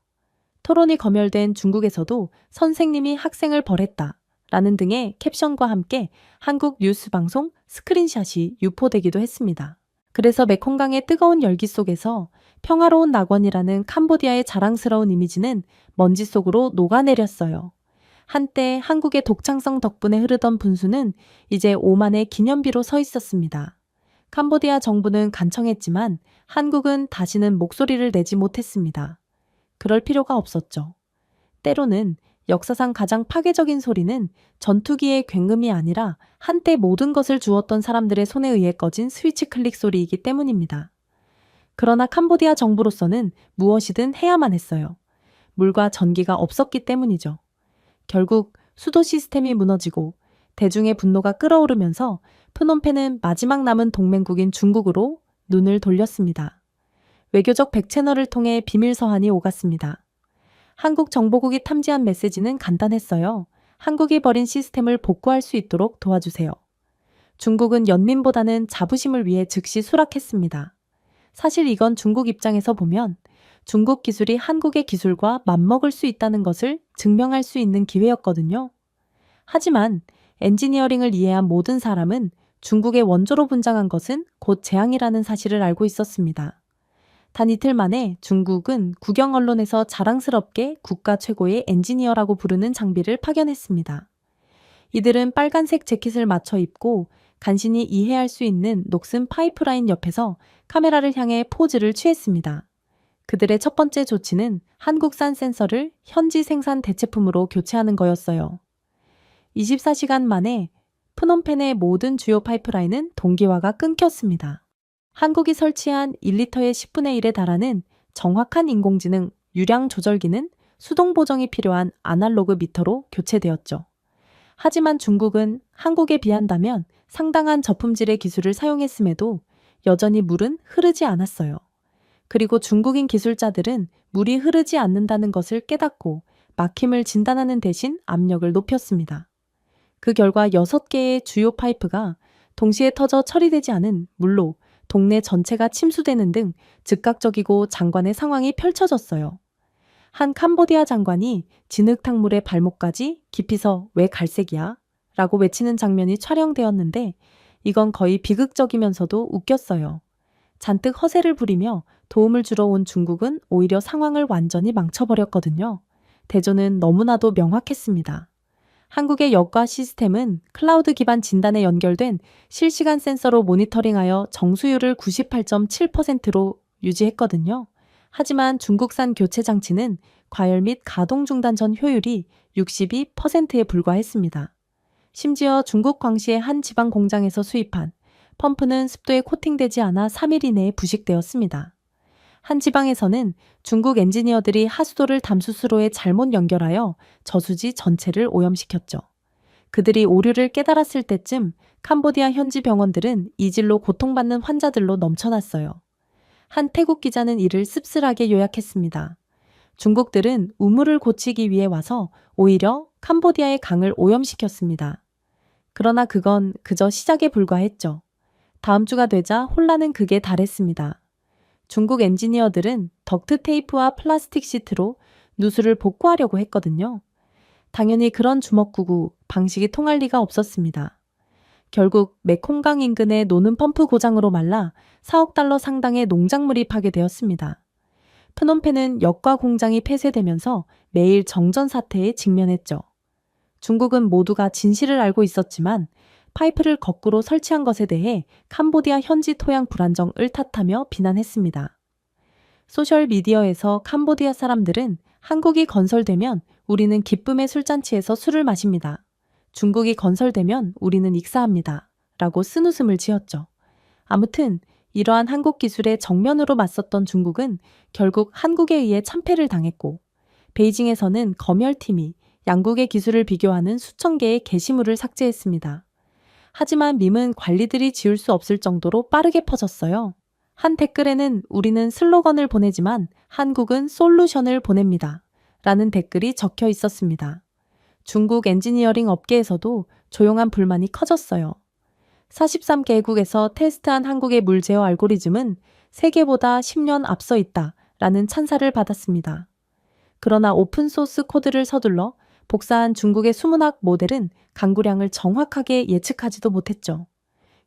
토론이 검열된 중국에서도 선생님이 학생을 벌했다 라는 등의 캡션과 함께 한국 뉴스 방송 스크린샷이 유포되기도 했습니다. 그래서 메콩강의 뜨거운 열기 속에서 평화로운 낙원이라는 캄보디아의 자랑스러운 이미지는 먼지 속으로 녹아내렸어요. 한때 한국의 독창성 덕분에 흐르던 분수는 이제 오만의 기념비로 서 있었습니다. 캄보디아 정부는 간청했지만 한국은 다시는 목소리를 내지 못했습니다. 그럴 필요가 없었죠. 때로는 역사상 가장 파괴적인 소리는 전투기의 굉음이 아니라 한때 모든 것을 주었던 사람들의 손에 의해 꺼진 스위치 클릭 소리이기 때문입니다. 그러나 캄보디아 정부로서는 무엇이든 해야만 했어요. 물과 전기가 없었기 때문이죠. 결국 수도 시스템이 무너지고 대중의 분노가 끓어오르면서 프놈펜은 마지막 남은 동맹국인 중국으로 눈을 돌렸습니다. 외교적 백채널을 통해 비밀 서한이 오갔습니다. 한국 정보국이 탐지한 메시지는 간단했어요. 한국이 버린 시스템을 복구할 수 있도록 도와주세요. 중국은 연민보다는 자부심을 위해 즉시 수락했습니다. 사실 이건 중국 입장에서 보면 중국 기술이 한국의 기술과 맞먹을 수 있다는 것을 증명할 수 있는 기회였거든요. 하지만 엔지니어링을 이해한 모든 사람은 중국의 원조로 분장한 것은 곧 재앙이라는 사실을 알고 있었습니다. 단 이틀 만에 중국은 국영 언론에서 자랑스럽게 국가 최고의 엔지니어라고 부르는 장비를 파견했습니다. 이들은 빨간색 재킷을 맞춰 입고 간신히 이해할 수 있는 녹슨 파이프라인 옆에서 카메라를 향해 포즈를 취했습니다. 그들의 첫 번째 조치는 한국산 센서를 현지 생산 대체품으로 교체하는 거였어요. 24시간 만에 프놈펜의 모든 주요 파이프라인은 동기화가 끊겼습니다. 한국이 설치한 1리터의 10분의 1에 달하는 정확한 인공지능 유량 조절기는 수동 보정이 필요한 아날로그 미터로 교체되었죠. 하지만 중국은 한국에 비한다면 상당한 저품질의 기술을 사용했음에도 여전히 물은 흐르지 않았어요. 그리고 중국인 기술자들은 물이 흐르지 않는다는 것을 깨닫고 막힘을 진단하는 대신 압력을 높였습니다. 그 결과 6개의 주요 파이프가 동시에 터져 처리되지 않은 물로 동네 전체가 침수되는 등 즉각적이고 장관의 상황이 펼쳐졌어요. 한 캄보디아 장관이 진흙탕물의 발목까지 깊이서 왜 갈색이야? 라고 외치는 장면이 촬영되었는데 이건 거의 비극적이면서도 웃겼어요. 잔뜩 허세를 부리며 도움을 주러 온 중국은 오히려 상황을 완전히 망쳐버렸거든요. 대조는 너무나도 명확했습니다. 한국의 여과 시스템은 클라우드 기반 진단에 연결된 실시간 센서로 모니터링하여 정수율을 98.7%로 유지했거든요. 하지만 중국산 교체 장치는 과열 및 가동 중단 전 효율이 62%에 불과했습니다. 심지어 중국 광시의 한 지방 공장에서 수입한 펌프는 습도에 코팅되지 않아 3일 이내에 부식되었습니다. 한 지방에서는 중국 엔지니어들이 하수도를 담수수로에 잘못 연결하여 저수지 전체를 오염시켰죠. 그들이 오류를 깨달았을 때쯤 캄보디아 현지 병원들은 이질로 고통받는 환자들로 넘쳐났어요. 한 태국 기자는 이를 씁쓸하게 요약했습니다. 중국들은 우물을 고치기 위해 와서 오히려 캄보디아의 강을 오염시켰습니다. 그러나 그건 그저 시작에 불과했죠. 다음 주가 되자 혼란은 극에 달했습니다. 중국 엔지니어들은 덕트 테이프와 플라스틱 시트로 누수를 복구하려고 했거든요. 당연히 그런 주먹구구 방식이 통할 리가 없었습니다. 결국 메콩강 인근의 노는 펌프 고장으로 말라 4억 달러 상당의 농작물이 파괴되었습니다. 프놈펜은 역과 공장이 폐쇄되면서 매일 정전 사태에 직면했죠. 중국은 모두가 진실을 알고 있었지만 파이프를 거꾸로 설치한 것에 대해 캄보디아 현지 토양 불안정을 탓하며 비난했습니다. 소셜미디어에서 캄보디아 사람들은 한국이 건설되면 우리는 기쁨의 술잔치에서 술을 마십니다. 중국이 건설되면 우리는 익사합니다. 라고 쓴웃음을 지었죠. 아무튼 이러한 한국 기술에 정면으로 맞섰던 중국은 결국 한국에 의해 참패를 당했고 베이징에서는 검열팀이 양국의 기술을 비교하는 수천 개의 게시물을 삭제했습니다. 하지만 밈은 관리들이 지울 수 없을 정도로 빠르게 퍼졌어요. 한 댓글에는 우리는 슬로건을 보내지만 한국은 솔루션을 보냅니다. 라는 댓글이 적혀 있었습니다. 중국 엔지니어링 업계에서도 조용한 불만이 커졌어요. 43개국에서 테스트한 한국의 물 제어 알고리즘은 세계보다 10년 앞서 있다 라는 찬사를 받았습니다. 그러나 오픈소스 코드를 서둘러 복사한 중국의 수문학 모델은 강구량을 정확하게 예측하지도 못했죠.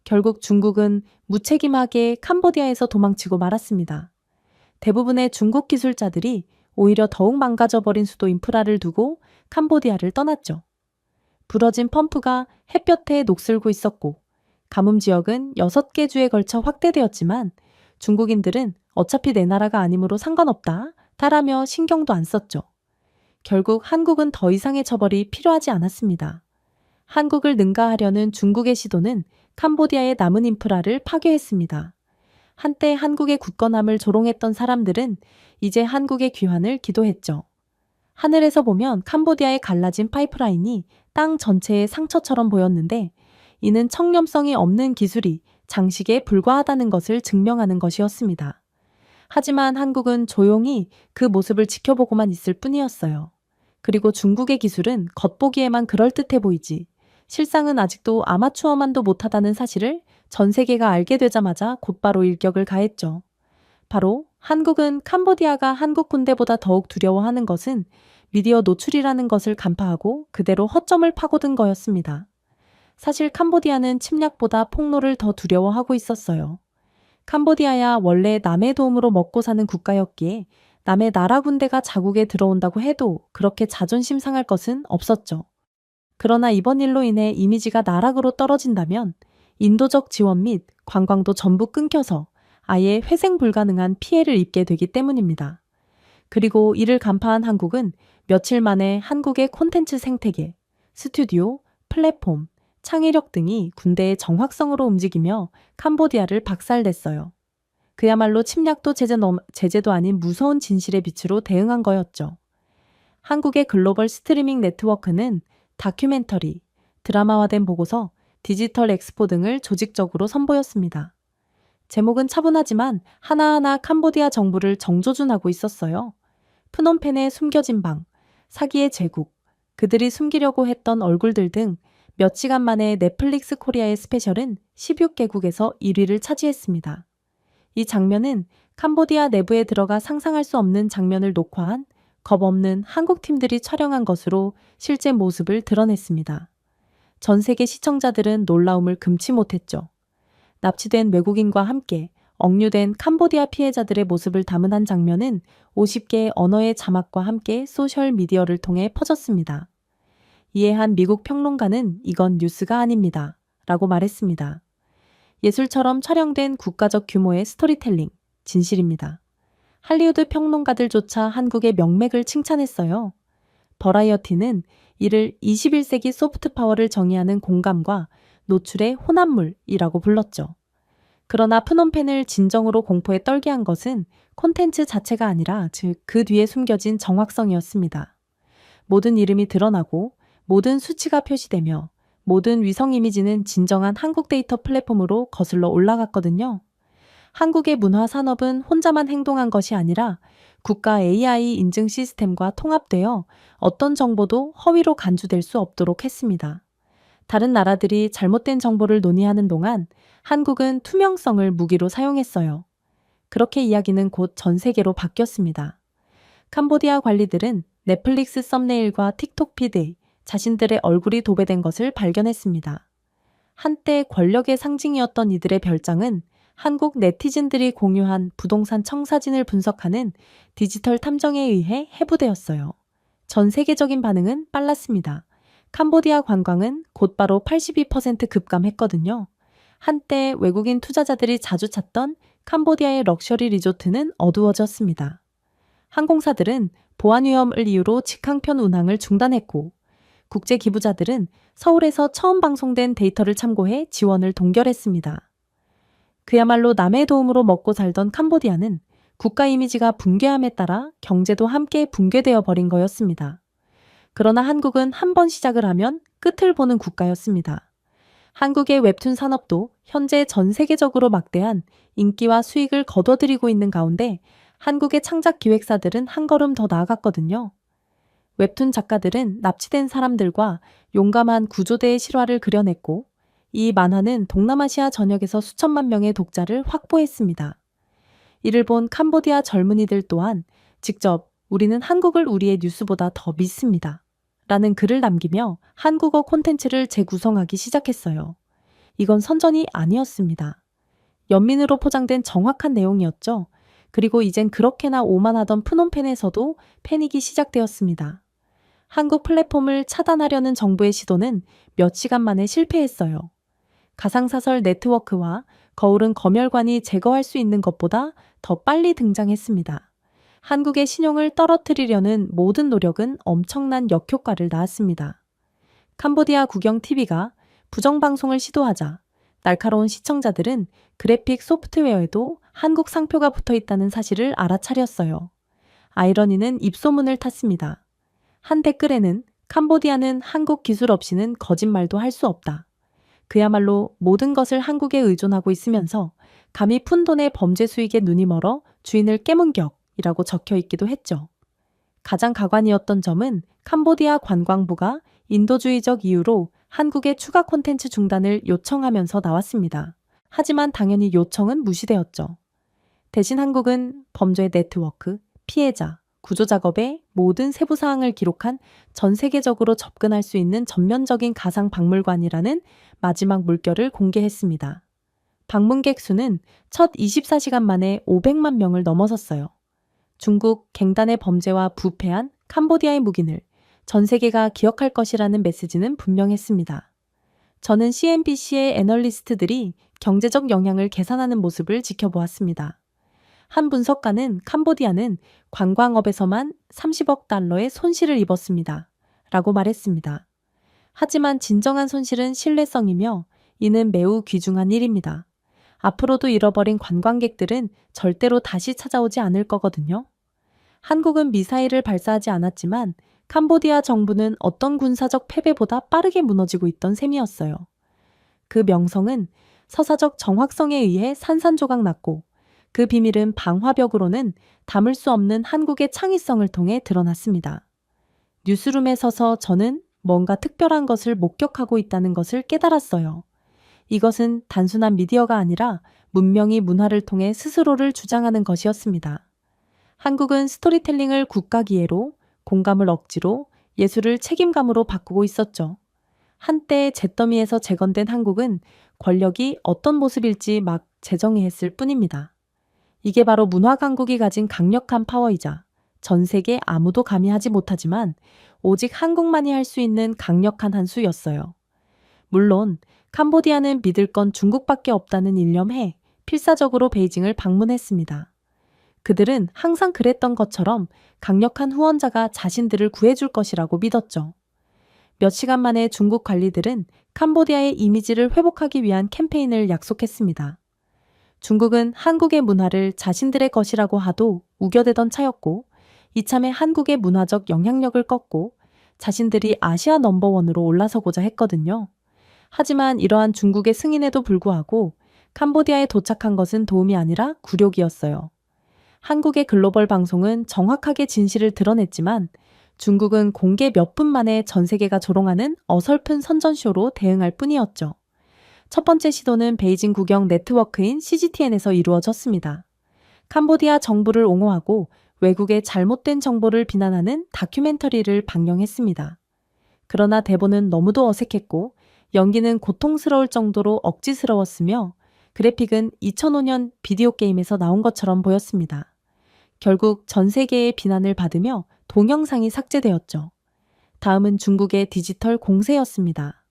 결국 중국은 무책임하게 캄보디아에서 도망치고 말았습니다. 대부분의 중국 기술자들이 오히려 더욱 망가져버린 수도 인프라를 두고 캄보디아를 떠났죠. 부러진 펌프가 햇볕에 녹슬고 있었고 가뭄 지역은 6개 주에 걸쳐 확대되었지만 중국인들은 어차피 내 나라가 아니므로 상관없다 다라며 신경도 안 썼죠. 결국 한국은 더 이상의 처벌이 필요하지 않았습니다. 한국을 능가하려는 중국의 시도는 캄보디아의 남은 인프라를 파괴했습니다. 한때 한국의 굳건함을 조롱했던 사람들은 이제 한국의 귀환을 기도했죠. 하늘에서 보면 캄보디아의 갈라진 파이프라인이 땅 전체의 상처처럼 보였는데 이는 청렴성이 없는 기술이 장식에 불과하다는 것을 증명하는 것이었습니다. 하지만 한국은 조용히 그 모습을 지켜보고만 있을 뿐이었어요. 그리고 중국의 기술은 겉보기에만 그럴듯해 보이지 실상은 아직도 아마추어만도 못하다는 사실을 전 세계가 알게 되자마자 곧바로 일격을 가했죠. 바로 한국은 캄보디아가 한국 군대보다 더욱 두려워하는 것은 미디어 노출이라는 것을 간파하고 그대로 허점을 파고든 거였습니다. 사실 캄보디아는 침략보다 폭로를 더 두려워하고 있었어요. 캄보디아야 원래 남의 도움으로 먹고 사는 국가였기에 남의 나라 군대가 자국에 들어온다고 해도 그렇게 자존심 상할 것은 없었죠. 그러나 이번 일로 인해 이미지가 나락으로 떨어진다면 인도적 지원 및 관광도 전부 끊겨서 아예 회생 불가능한 피해를 입게 되기 때문입니다. 그리고 이를 간파한 한국은 며칠 만에 한국의 콘텐츠 생태계, 스튜디오, 플랫폼, 창의력 등이 군대의 정확성으로 움직이며 캄보디아를 박살냈어요. 그야말로 침략도 제재도 아닌 무서운 진실의 빛으로 대응한 거였죠. 한국의 글로벌 스트리밍 네트워크는 다큐멘터리, 드라마화된 보고서, 디지털 엑스포 등을 조직적으로 선보였습니다. 제목은 차분하지만 하나하나 캄보디아 정부를 정조준하고 있었어요. 프놈펜의 숨겨진 방, 사기의 제국, 그들이 숨기려고 했던 얼굴들 등 몇 시간 만에 넷플릭스 코리아의 스페셜은 16개국에서 1위를 차지했습니다. 이 장면은 캄보디아 내부에 들어가 상상할 수 없는 장면을 녹화한 겁없는 한국 팀들이 촬영한 것으로 실제 모습을 드러냈습니다. 전 세계 시청자들은 놀라움을 금치 못했죠. 납치된 외국인과 함께 억류된 캄보디아 피해자들의 모습을 담은 한 장면은 50개의 언어의 자막과 함께 소셜미디어를 통해 퍼졌습니다. 이에 한 미국 평론가는 이건 뉴스가 아닙니다. 라고 말했습니다. 예술처럼 촬영된 국가적 규모의 스토리텔링, 진실입니다. 할리우드 평론가들조차 한국의 명맥을 칭찬했어요. 버라이어티는 이를 21세기 소프트 파워를 정의하는 공감과 노출의 혼합물이라고 불렀죠. 그러나 프놈펜을 진정으로 공포에 떨게 한 것은 콘텐츠 자체가 아니라 즉 그 뒤에 숨겨진 정확성이었습니다. 모든 이름이 드러나고 모든 수치가 표시되며 모든 위성 이미지는 진정한 한국 데이터 플랫폼으로 거슬러 올라갔거든요. 한국의 문화 산업은 혼자만 행동한 것이 아니라 국가 AI 인증 시스템과 통합되어 어떤 정보도 허위로 간주될 수 없도록 했습니다. 다른 나라들이 잘못된 정보를 논의하는 동안 한국은 투명성을 무기로 사용했어요. 그렇게 이야기는 곧 전 세계로 바뀌었습니다. 캄보디아 관리들은 넷플릭스 썸네일과 틱톡 피드에 자신들의 얼굴이 도배된 것을 발견했습니다. 한때 권력의 상징이었던 이들의 별장은 한국 네티즌들이 공유한 부동산 청사진을 분석하는 디지털 탐정에 의해 해부되었어요. 전 세계적인 반응은 빨랐습니다. 캄보디아 관광은 곧바로 82% 급감했거든요. 한때 외국인 투자자들이 자주 찾던 캄보디아의 럭셔리 리조트는 어두워졌습니다. 항공사들은 보안 위험을 이유로 직항편 운항을 중단했고 국제 기부자들은 서울에서 처음 방송된 데이터를 참고해 지원을 동결했습니다. 그야말로 남의 도움으로 먹고 살던 캄보디아는 국가 이미지가 붕괴함에 따라 경제도 함께 붕괴되어 버린 거였습니다. 그러나 한국은 한 번 시작을 하면 끝을 보는 국가였습니다. 한국의 웹툰 산업도 현재 전 세계적으로 막대한 인기와 수익을 거둬들이고 있는 가운데 한국의 창작 기획사들은 한 걸음 더 나아갔거든요. 웹툰 작가들은 납치된 사람들과 용감한 구조대의 실화를 그려냈고 이 만화는 동남아시아 전역에서 수천만 명의 독자를 확보했습니다. 이를 본 캄보디아 젊은이들 또한 직접 우리는 한국을 우리의 뉴스보다 더 믿습니다. 라는 글을 남기며 한국어 콘텐츠를 재구성하기 시작했어요. 이건 선전이 아니었습니다. 연민으로 포장된 정확한 내용이었죠. 그리고 이젠 그렇게나 오만하던 프놈펜에서도 패닉이 시작되었습니다. 한국 플랫폼을 차단하려는 정부의 시도는 몇 시간 만에 실패했어요. 가상사설 네트워크와 거울은 검열관이 제거할 수 있는 것보다 더 빨리 등장했습니다. 한국의 신용을 떨어뜨리려는 모든 노력은 엄청난 역효과를 낳았습니다. 캄보디아 국영 TV가 부정방송을 시도하자 날카로운 시청자들은 그래픽 소프트웨어에도 한국 상표가 붙어 있다는 사실을 알아차렸어요. 아이러니는 입소문을 탔습니다. 한 댓글에는 캄보디아는 한국 기술 없이는 거짓말도 할 수 없다. 그야말로 모든 것을 한국에 의존하고 있으면서 감히 푼돈의 범죄 수익에 눈이 멀어 주인을 깨문 격이라고 적혀 있기도 했죠. 가장 가관이었던 점은 캄보디아 관광부가 인도주의적 이유로 한국의 추가 콘텐츠 중단을 요청하면서 나왔습니다. 하지만 당연히 요청은 무시되었죠. 대신 한국은 범죄 네트워크, 피해자, 구조작업의 모든 세부 사항을 기록한 전 세계적으로 접근할 수 있는 전면적인 가상 박물관이라는 마지막 물결을 공개했습니다. 방문객 수는 첫 24시간 만에 500만 명을 넘어섰어요. 중국 갱단의 범죄와 부패한 캄보디아의 묵인을 전 세계가 기억할 것이라는 메시지는 분명했습니다. 저는 CNBC의 애널리스트들이 경제적 영향을 계산하는 모습을 지켜보았습니다. 한 분석가는 캄보디아는 관광업에서만 30억 달러의 손실을 입었습니다. 라고 말했습니다. 하지만 진정한 손실은 신뢰성이며 이는 매우 귀중한 일입니다. 앞으로도 잃어버린 관광객들은 절대로 다시 찾아오지 않을 거거든요. 한국은 미사일을 발사하지 않았지만 캄보디아 정부는 어떤 군사적 패배보다 빠르게 무너지고 있던 셈이었어요. 그 명성은 서사적 정확성에 의해 산산조각 났고 그 비밀은 방화벽으로는 담을 수 없는 한국의 창의성을 통해 드러났습니다. 뉴스룸에 서서 저는 뭔가 특별한 것을 목격하고 있다는 것을 깨달았어요. 이것은 단순한 미디어가 아니라 문명이 문화를 통해 스스로를 주장하는 것이었습니다. 한국은 스토리텔링을 국가기회로, 공감을 억지로, 예술을 책임감으로 바꾸고 있었죠. 한때 잿더미에서 재건된 한국은 권력이 어떤 모습일지 막 재정의했을 뿐입니다. 이게 바로 문화 강국이 가진 강력한 파워이자 전 세계 아무도 감히 하지 못하지만 오직 한국만이 할 수 있는 강력한 한 수였어요. 물론 캄보디아는 믿을 건 중국밖에 없다는 일념에 필사적으로 베이징을 방문했습니다. 그들은 항상 그랬던 것처럼 강력한 후원자가 자신들을 구해줄 것이라고 믿었죠. 몇 시간 만에 중국 관리들은 캄보디아의 이미지를 회복하기 위한 캠페인을 약속했습니다. 중국은 한국의 문화를 자신들의 것이라고 하도 우겨대던 차였고 이참에 한국의 문화적 영향력을 꺾고 자신들이 아시아 넘버원으로 올라서고자 했거든요. 하지만 이러한 중국의 승인에도 불구하고 캄보디아에 도착한 것은 도움이 아니라 굴욕이었어요. 한국의 글로벌 방송은 정확하게 진실을 드러냈지만 중국은 공개 몇 분 만에 전 세계가 조롱하는 어설픈 선전쇼로 대응할 뿐이었죠. 첫 번째 시도는 베이징 국영 네트워크인 CGTN에서 이루어졌습니다. 캄보디아 정부를 옹호하고 외국의 잘못된 정보를 비난하는 다큐멘터리를 방영했습니다. 그러나 대본은 너무도 어색했고 연기는 고통스러울 정도로 억지스러웠으며 그래픽은 2005년 비디오 게임에서 나온 것처럼 보였습니다. 결국 전 세계의 비난을 받으며 동영상이 삭제되었죠. 다음은 중국의 디지털 공세였습니다.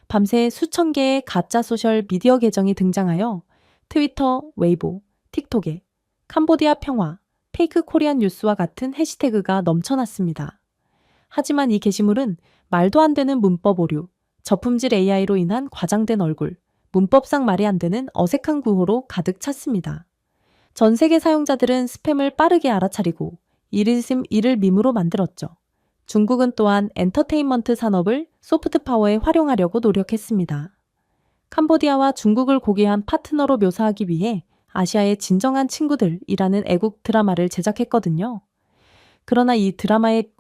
밤새 수천 개의 가짜 소셜 미디어 계정이 등장하여 트위터, 웨이보, 틱톡에 캄보디아 평화, 페이크 코리안 뉴스와 같은 해시태그가 넘쳐났습니다. 하지만 이 게시물은 말도 안 되는 문법 오류, 저품질 AI로 인한 과장된 얼굴, 문법상 말이 안 되는 어색한 구호로 가득 찼습니다. 전 세계 사용자들은 스팸을 빠르게 알아차리고 이를 밈으로 만들었죠. 중국은 또한 엔터테인먼트 산업을 소프트 파워에 활용하려고 노력했습니다. 캄보디아와 중국을 고귀한 파트너로 묘사하기 위해 아시아의 진정한 친구들이라는 애국 드라마를 제작했거든요. 그러나 이 드라마의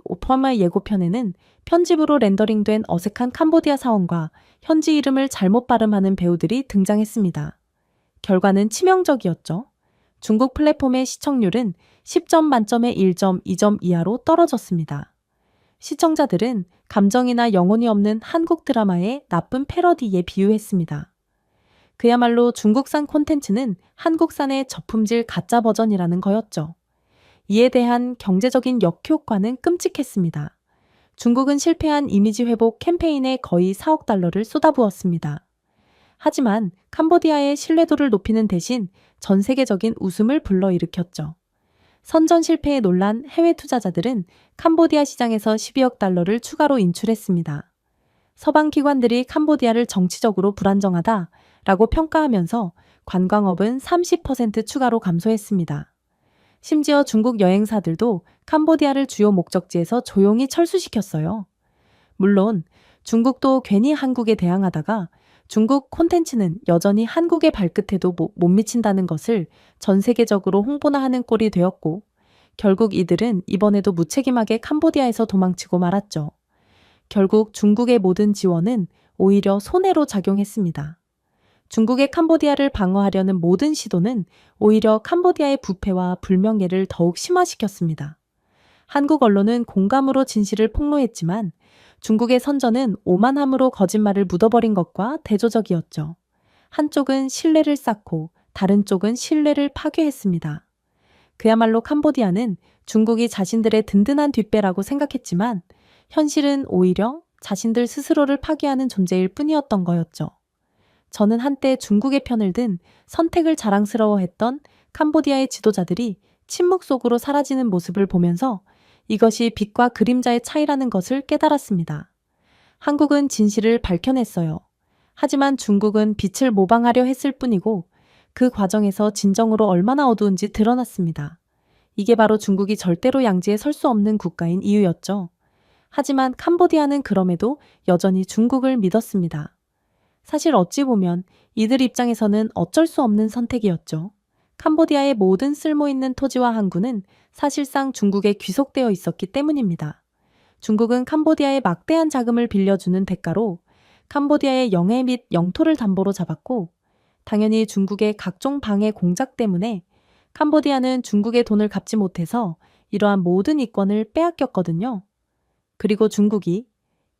예고편에는 편집으로 렌더링된 어색한 캄보디아 사원과 현지 이름을 잘못 발음하는 배우들이 등장했습니다. 결과는 치명적이었죠. 중국 플랫폼의 시청률은 10점 만점에 1.2점 이하로 떨어졌습니다. 시청자들은 감정이나 영혼이 없는 한국 드라마의 나쁜 패러디에 비유했습니다. 그야말로 중국산 콘텐츠는 한국산의 저품질 가짜 버전이라는 거였죠. 이에 대한 경제적인 역효과는 끔찍했습니다. 중국은 실패한 이미지 회복 캠페인에 거의 4억 달러를 쏟아부었습니다. 하지만 캄보디아의 신뢰도를 높이는 대신 전 세계적인 웃음을 불러일으켰죠. 선전 실패에 놀란 해외 투자자들은 캄보디아 시장에서 12억 달러를 추가로 인출했습니다. 서방 기관들이 캄보디아를 정치적으로 불안정하다라고 평가하면서 관광업은 30% 추가로 감소했습니다. 심지어 중국 여행사들도 캄보디아를 주요 목적지에서 조용히 철수시켰어요. 물론 중국도 괜히 한국에 대항하다가 중국 콘텐츠는 여전히 한국의 발끝에도 못 미친다는 것을 전 세계적으로 홍보나 하는 꼴이 되었고 결국 이들은 이번에도 무책임하게 캄보디아에서 도망치고 말았죠. 결국 중국의 모든 지원은 오히려 손해로 작용했습니다. 중국의 캄보디아를 방어하려는 모든 시도는 오히려 캄보디아의 부패와 불명예를 더욱 심화시켰습니다. 한국 언론은 공감으로 진실을 폭로했지만 중국의 선전은 오만함으로 거짓말을 묻어버린 것과 대조적이었죠. 한쪽은 신뢰를 쌓고 다른 쪽은 신뢰를 파괴했습니다. 그야말로 캄보디아는 중국이 자신들의 든든한 뒷배라고 생각했지만 현실은 오히려 자신들 스스로를 파괴하는 존재일 뿐이었던 거였죠. 저는 한때 중국의 편을 든 선택을 자랑스러워했던 캄보디아의 지도자들이 침묵 속으로 사라지는 모습을 보면서 이것이 빛과 그림자의 차이라는 것을 깨달았습니다. 한국은 진실을 밝혀냈어요. 하지만 중국은 빛을 모방하려 했을 뿐이고 그 과정에서 진정으로 얼마나 어두운지 드러났습니다. 이게 바로 중국이 절대로 양지에 설 수 없는 국가인 이유였죠. 하지만 캄보디아는 그럼에도 여전히 중국을 믿었습니다. 사실 어찌 보면 이들 입장에서는 어쩔 수 없는 선택이었죠. 캄보디아의 모든 쓸모있는 토지와 항구는 사실상 중국에 귀속되어 있었기 때문입니다. 중국은 캄보디아에 막대한 자금을 빌려주는 대가로 캄보디아의 영해 및 영토를 담보로 잡았고, 당연히 중국의 각종 방해 공작 때문에 캄보디아는 중국의 돈을 갚지 못해서 이러한 모든 이권을 빼앗겼거든요. 그리고 중국이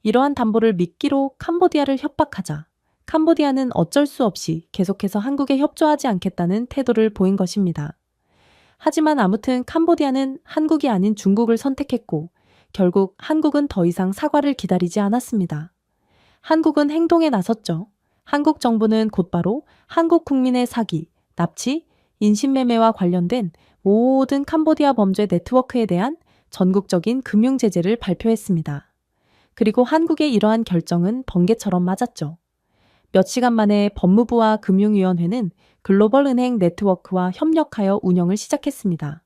이러한 담보를 미끼로 캄보디아를 협박하자 캄보디아는 어쩔 수 없이 계속해서 한국에 협조하지 않겠다는 태도를 보인 것입니다. 하지만 아무튼 캄보디아는 한국이 아닌 중국을 선택했고, 결국 한국은 더 이상 사과를 기다리지 않았습니다. 한국은 행동에 나섰죠. 한국 정부는 곧바로 한국 국민의 사기, 납치, 인신매매와 관련된 모든 캄보디아 범죄 네트워크에 대한 전국적인 금융 제재를 발표했습니다. 그리고 한국의 이러한 결정은 번개처럼 맞았죠. 몇 시간 만에 법무부와 금융위원회는 글로벌 은행 네트워크와 협력하여 운영을 시작했습니다.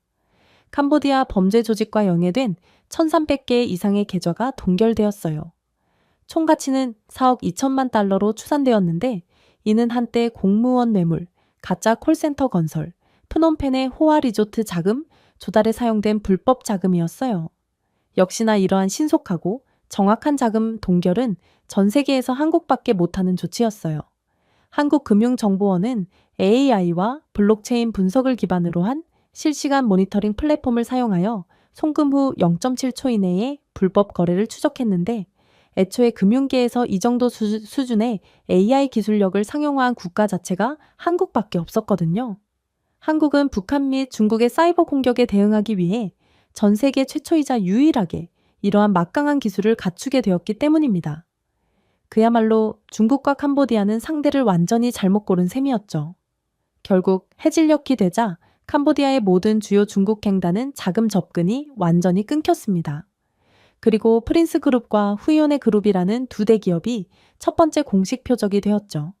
캄보디아 범죄 조직과 연계된 1,300개 이상의 계좌가 동결되었어요. 총 가치는 4억 2천만 달러로 추산되었는데, 이는 한때 공무원 뇌물, 가짜 콜센터 건설, 프놈펜의 호화 리조트 자금 조달에 사용된 불법 자금이었어요. 역시나 이러한 신속하고 정확한 자금 동결은 전 세계에서 한국밖에 못하는 조치였어요. 한국금융정보원은 AI와 블록체인 분석을 기반으로 한 실시간 모니터링 플랫폼을 사용하여 송금 후 0.7초 이내에 불법 거래를 추적했는데, 애초에 금융계에서 이 정도 수준의 AI 기술력을 상용화한 국가 자체가 한국밖에 없었거든요. 한국은 북한 및 중국의 사이버 공격에 대응하기 위해 전 세계 최초이자 유일하게 이러한 막강한 기술을 갖추게 되었기 때문입니다. 그야말로 중국과 캄보디아는 상대를 완전히 잘못 고른 셈이었죠. 결국 해질녘이 되자 캄보디아의 모든 주요 중국 갱단은 자금 접근이 완전히 끊겼습니다. 그리고 프린스 그룹과 후이온의 그룹이라는 두 대기업이 첫 번째 공식 표적이 되었죠.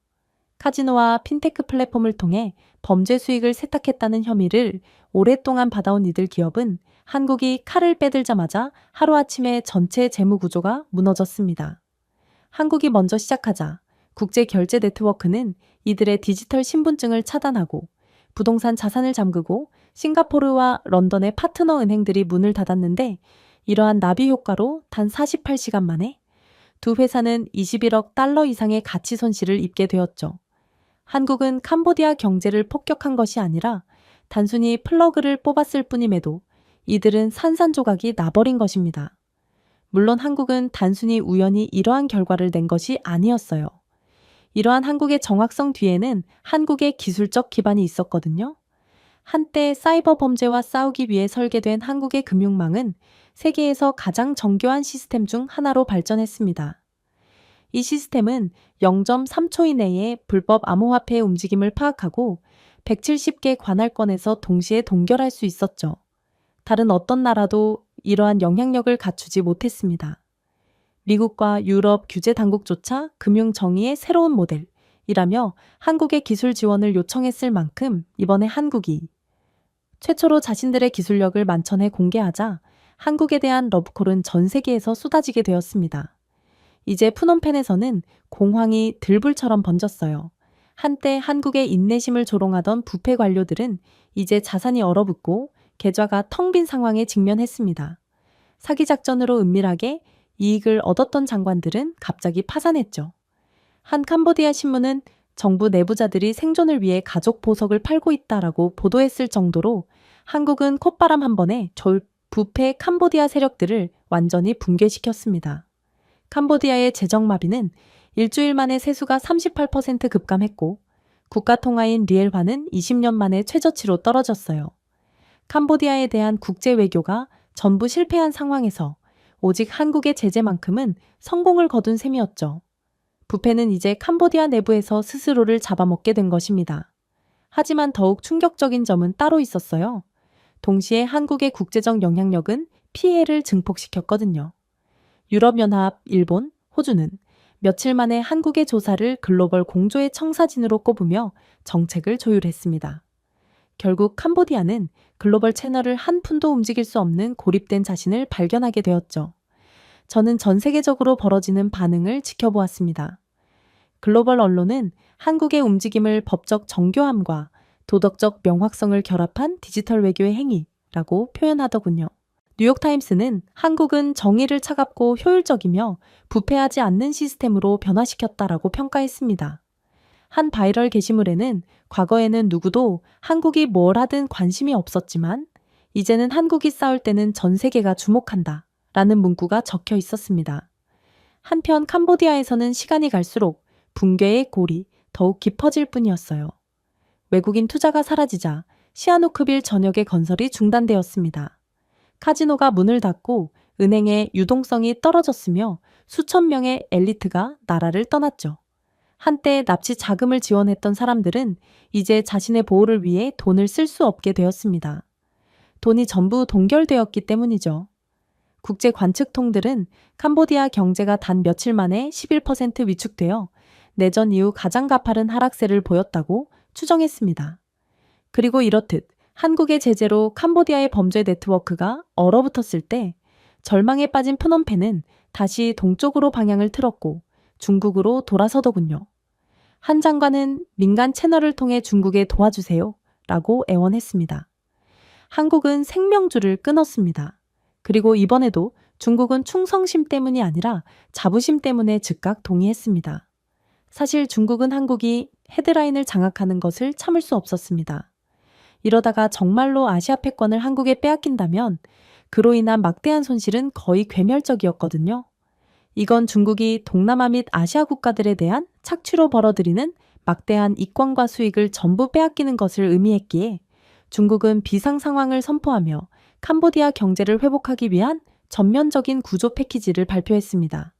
카지노와 핀테크 플랫폼을 통해 범죄 수익을 세탁했다는 혐의를 오랫동안 받아온 이들 기업은 한국이 칼을 빼들자마자 하루아침에 전체 재무 구조가 무너졌습니다. 한국이 먼저 시작하자 국제결제 네트워크는 이들의 디지털 신분증을 차단하고 부동산 자산을 잠그고 싱가포르와 런던의 파트너 은행들이 문을 닫았는데, 이러한 나비 효과로 단 48시간 만에 두 회사는 21억 달러 이상의 가치 손실을 입게 되었죠. 한국은 캄보디아 경제를 폭격한 것이 아니라 단순히 플러그를 뽑았을 뿐임에도 이들은 산산조각이 나버린 것입니다. 물론 한국은 단순히 우연히 이러한 결과를 낸 것이 아니었어요. 이러한 한국의 정확성 뒤에는 한국의 기술적 기반이 있었거든요. 한때 사이버 범죄와 싸우기 위해 설계된 한국의 금융망은 세계에서 가장 정교한 시스템 중 하나로 발전했습니다. 이 시스템은 0.3초 이내에 불법 암호화폐의 움직임을 파악하고 170개 관할권에서 동시에 동결할 수 있었죠. 다른 어떤 나라도 이러한 영향력을 갖추지 못했습니다. 미국과 유럽 규제 당국조차 금융 정의의 새로운 모델이라며 한국의 기술 지원을 요청했을 만큼 이번에 한국이 최초로 자신들의 기술력을 만천에 공개하자 한국에 대한 러브콜은 전 세계에서 쏟아지게 되었습니다. 이제 푸놈펜에서는 공황이 들불처럼 번졌어요. 한때 한국의 인내심을 조롱하던 부패 관료들은 이제 자산이 얼어붙고 계좌가 텅 빈 상황에 직면했습니다. 사기 작전으로 은밀하게 이익을 얻었던 장관들은 갑자기 파산했죠. 한 캄보디아 신문은 정부 내부자들이 생존을 위해 가족 보석을 팔고 있다라고 보도했을 정도로 한국은 콧바람 한 번에 부패 캄보디아 세력들을 완전히 붕괴시켰습니다. 캄보디아의 재정마비는 일주일 만에 세수가 38% 급감했고 국가통화인 리엘화는 20년 만에 최저치로 떨어졌어요. 캄보디아에 대한 국제 외교가 전부 실패한 상황에서 오직 한국의 제재만큼은 성공을 거둔 셈이었죠. 부패는 이제 캄보디아 내부에서 스스로를 잡아먹게 된 것입니다. 하지만 더욱 충격적인 점은 따로 있었어요. 동시에 한국의 국제적 영향력은 피해를 증폭시켰거든요. 유럽연합, 일본, 호주는 며칠 만에 한국의 조사를 글로벌 공조의 청사진으로 꼽으며 정책을 조율했습니다. 결국 캄보디아는 글로벌 채널을 한 푼도 움직일 수 없는 고립된 자신을 발견하게 되었죠. 저는 전 세계적으로 벌어지는 반응을 지켜보았습니다. 글로벌 언론은 한국의 움직임을 법적 정교함과 도덕적 명확성을 결합한 디지털 외교의 행위라고 표현하더군요. 뉴욕타임스는 한국은 정의를 차갑고 효율적이며 부패하지 않는 시스템으로 변화시켰다라고 평가했습니다. 한 바이럴 게시물에는 과거에는 누구도 한국이 뭘 하든 관심이 없었지만 이제는 한국이 싸울 때는 전 세계가 주목한다 라는 문구가 적혀 있었습니다. 한편 캄보디아에서는 시간이 갈수록 붕괴의 골이 더욱 깊어질 뿐이었어요. 외국인 투자가 사라지자 시아누크빌 전역의 건설이 중단되었습니다. 카지노가 문을 닫고 은행의 유동성이 떨어졌으며 수천 명의 엘리트가 나라를 떠났죠. 한때 납치 자금을 지원했던 사람들은 이제 자신의 보호를 위해 돈을 쓸 수 없게 되었습니다. 돈이 전부 동결되었기 때문이죠. 국제 관측통들은 캄보디아 경제가 단 며칠 만에 11% 위축되어 내전 이후 가장 가파른 하락세를 보였다고 추정했습니다. 그리고 이렇듯 한국의 제재로 캄보디아의 범죄 네트워크가 얼어붙었을 때 절망에 빠진 프놈펜은 다시 동쪽으로 방향을 틀었고 중국으로 돌아서더군요. 한 장관은 민간 채널을 통해 중국에 도와주세요 라고 애원했습니다. 한국은 생명줄을 끊었습니다. 그리고 이번에도 중국은 충성심 때문이 아니라 자부심 때문에 즉각 동의했습니다. 사실 중국은 한국이 헤드라인을 장악하는 것을 참을 수 없었습니다. 이러다가 정말로 아시아 패권을 한국에 빼앗긴다면 그로 인한 막대한 손실은 거의 괴멸적이었거든요. 이건 중국이 동남아 및 아시아 국가들에 대한 착취로 벌어들이는 막대한 이권과 수익을 전부 빼앗기는 것을 의미했기에 중국은 비상 상황을 선포하며 캄보디아 경제를 회복하기 위한 전면적인 구조 패키지를 발표했습니다.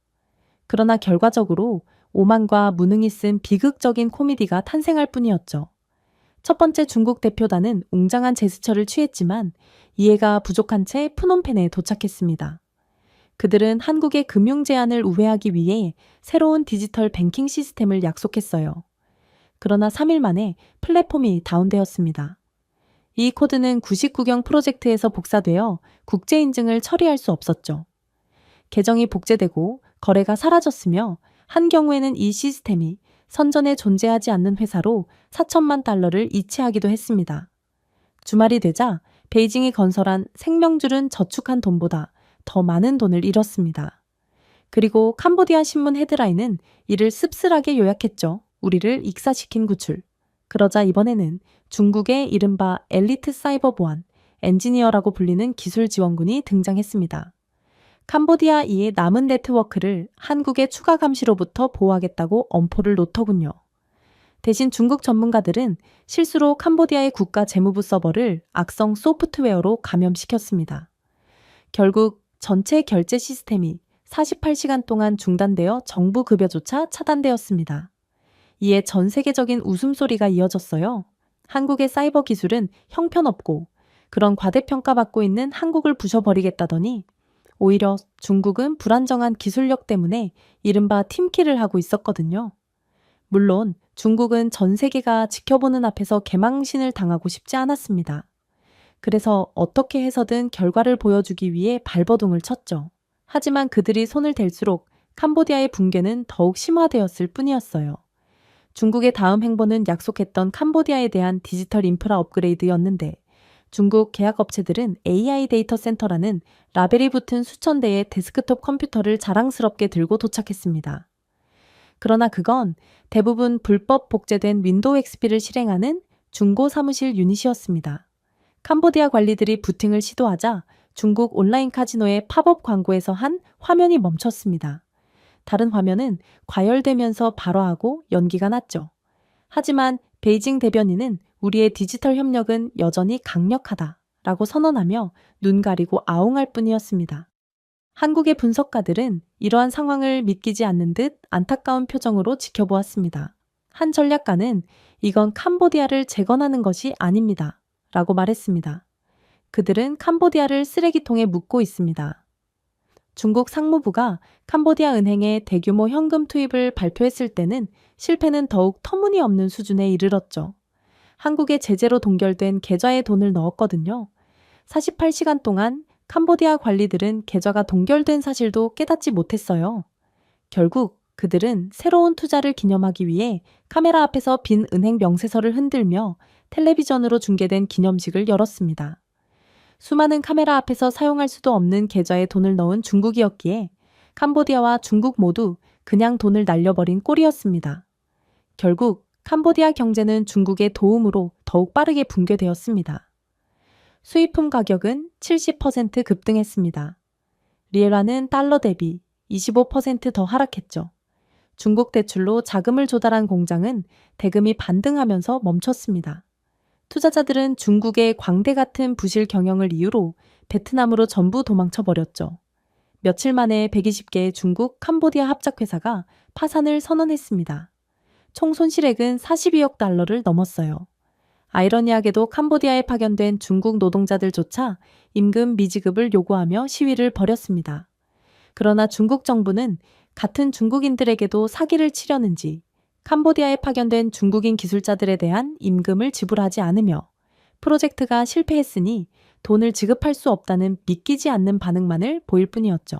그러나 결과적으로 오만과 무능이 쓴 비극적인 코미디가 탄생할 뿐이었죠. 첫 번째 중국 대표단은 웅장한 제스처를 취했지만 이해가 부족한 채 프놈펜에 도착했습니다. 그들은 한국의 금융 제한을 우회하기 위해 새로운 디지털 뱅킹 시스템을 약속했어요. 그러나 3일 만에 플랫폼이 다운되었습니다. 이 코드는 99경 프로젝트에서 복사되어 국제 인증을 처리할 수 없었죠. 계정이 복제되고 거래가 사라졌으며 한 경우에는 이 시스템이 선전에 존재하지 않는 회사로 4천만 달러를 이체하기도 했습니다. 주말이 되자 베이징이 건설한 생명줄은 저축한 돈보다 더 많은 돈을 잃었습니다. 그리고 캄보디아 신문 헤드라인은 이를 씁쓸하게 요약했죠. 우리를 익사시킨 구출. 그러자 이번에는 중국의 이른바 엘리트 사이버 보안, 엔지니어라고 불리는 기술 지원군이 등장했습니다. 캄보디아 이의 남은 네트워크를 한국의 추가 감시로부터 보호하겠다고 엄포를 놓더군요. 대신 중국 전문가들은 실수로 캄보디아의 국가 재무부 서버를 악성 소프트웨어로 감염시켰습니다. 결국 전체 결제 시스템이 48시간 동안 중단되어 정부 급여조차 차단되었습니다. 이에 전 세계적인 웃음소리가 이어졌어요. 한국의 사이버 기술은 형편없고 그런 과대평가받고 있는 한국을 부셔버리겠다더니 오히려 중국은 불안정한 기술력 때문에 이른바 팀킬을 하고 있었거든요. 물론 중국은 전 세계가 지켜보는 앞에서 개망신을 당하고 싶지 않았습니다. 그래서 어떻게 해서든 결과를 보여주기 위해 발버둥을 쳤죠. 하지만 그들이 손을 댈수록 캄보디아의 붕괴는 더욱 심화되었을 뿐이었어요. 중국의 다음 행보는 약속했던 캄보디아에 대한 디지털 인프라 업그레이드였는데 중국 계약업체들은 AI 데이터 센터라는 라벨이 붙은 수천 대의 데스크톱 컴퓨터를 자랑스럽게 들고 도착했습니다. 그러나 그건 대부분 불법 복제된 윈도우 XP를 실행하는 중고 사무실 유닛이었습니다. 캄보디아 관리들이 부팅을 시도하자 중국 온라인 카지노의 팝업 광고에서 한 화면이 멈췄습니다. 다른 화면은 과열되면서 발화하고 연기가 났죠. 하지만 베이징 대변인은 우리의 디지털 협력은 여전히 강력하다라고 선언하며 눈 가리고 아웅할 뿐이었습니다. 한국의 분석가들은 이러한 상황을 믿기지 않는 듯 안타까운 표정으로 지켜보았습니다. 한 전략가는 이건 캄보디아를 재건하는 것이 아닙니다. 라고 말했습니다. 그들은 캄보디아를 쓰레기통에 묻고 있습니다. 중국 상무부가 캄보디아 은행에 대규모 현금 투입을 발표했을 때는 실패는 더욱 터무니없는 수준에 이르렀죠. 한국의 제재로 동결된 계좌에 돈을 넣었거든요. 48시간 동안 캄보디아 관리들은 계좌가 동결된 사실도 깨닫지 못했어요. 결국 그들은 새로운 투자를 기념하기 위해 카메라 앞에서 빈 은행 명세서를 흔들며 텔레비전으로 중계된 기념식을 열었습니다. 수많은 카메라 앞에서 사용할 수도 없는 계좌에 돈을 넣은 중국이었기에 캄보디아와 중국 모두 그냥 돈을 날려버린 꼴이었습니다. 결국 캄보디아 경제는 중국의 도움으로 더욱 빠르게 붕괴되었습니다. 수입품 가격은 70% 급등했습니다. 리에라는 달러 대비 25% 더 하락했죠. 중국 대출로 자금을 조달한 공장은 대금이 반등하면서 멈췄습니다. 투자자들은 중국의 광대 같은 부실 경영을 이유로 베트남으로 전부 도망쳐버렸죠. 며칠 만에 120개의 중국, 캄보디아 합작회사가 파산을 선언했습니다. 총 손실액은 42억 달러를 넘었어요. 아이러니하게도 캄보디아에 파견된 중국 노동자들조차 임금 미지급을 요구하며 시위를 벌였습니다. 그러나 중국 정부는 같은 중국인들에게도 사기를 치려는지 캄보디아에 파견된 중국인 기술자들에 대한 임금을 지불하지 않으며 프로젝트가 실패했으니 돈을 지급할 수 없다는 믿기지 않는 반응만을 보일 뿐이었죠.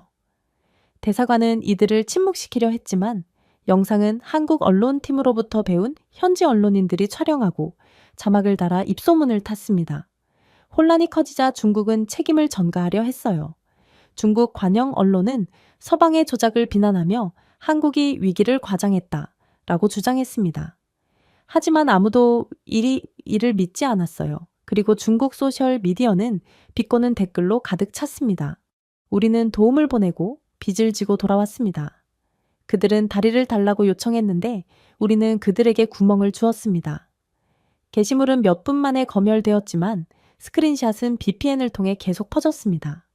대사관은 이들을 침묵시키려 했지만 영상은 한국 언론팀으로부터 배운 현지 언론인들이 촬영하고 자막을 달아 입소문을 탔습니다. 혼란이 커지자 중국은 책임을 전가하려 했어요. 중국 관영 언론은 서방의 조작을 비난하며 한국이 위기를 과장했다라고 주장했습니다. 하지만 아무도 이를 믿지 않았어요. 그리고 중국 소셜 미디어는 비꼬는 댓글로 가득 찼습니다. 우리는 도움을 보내고 빚을 지고 돌아왔습니다. 그들은 다리를 달라고 요청했는데 우리는 그들에게 구멍을 주었습니다. 게시물은 몇 분 만에 검열되었지만 스크린샷은 VPN을 통해 계속 퍼졌습니다.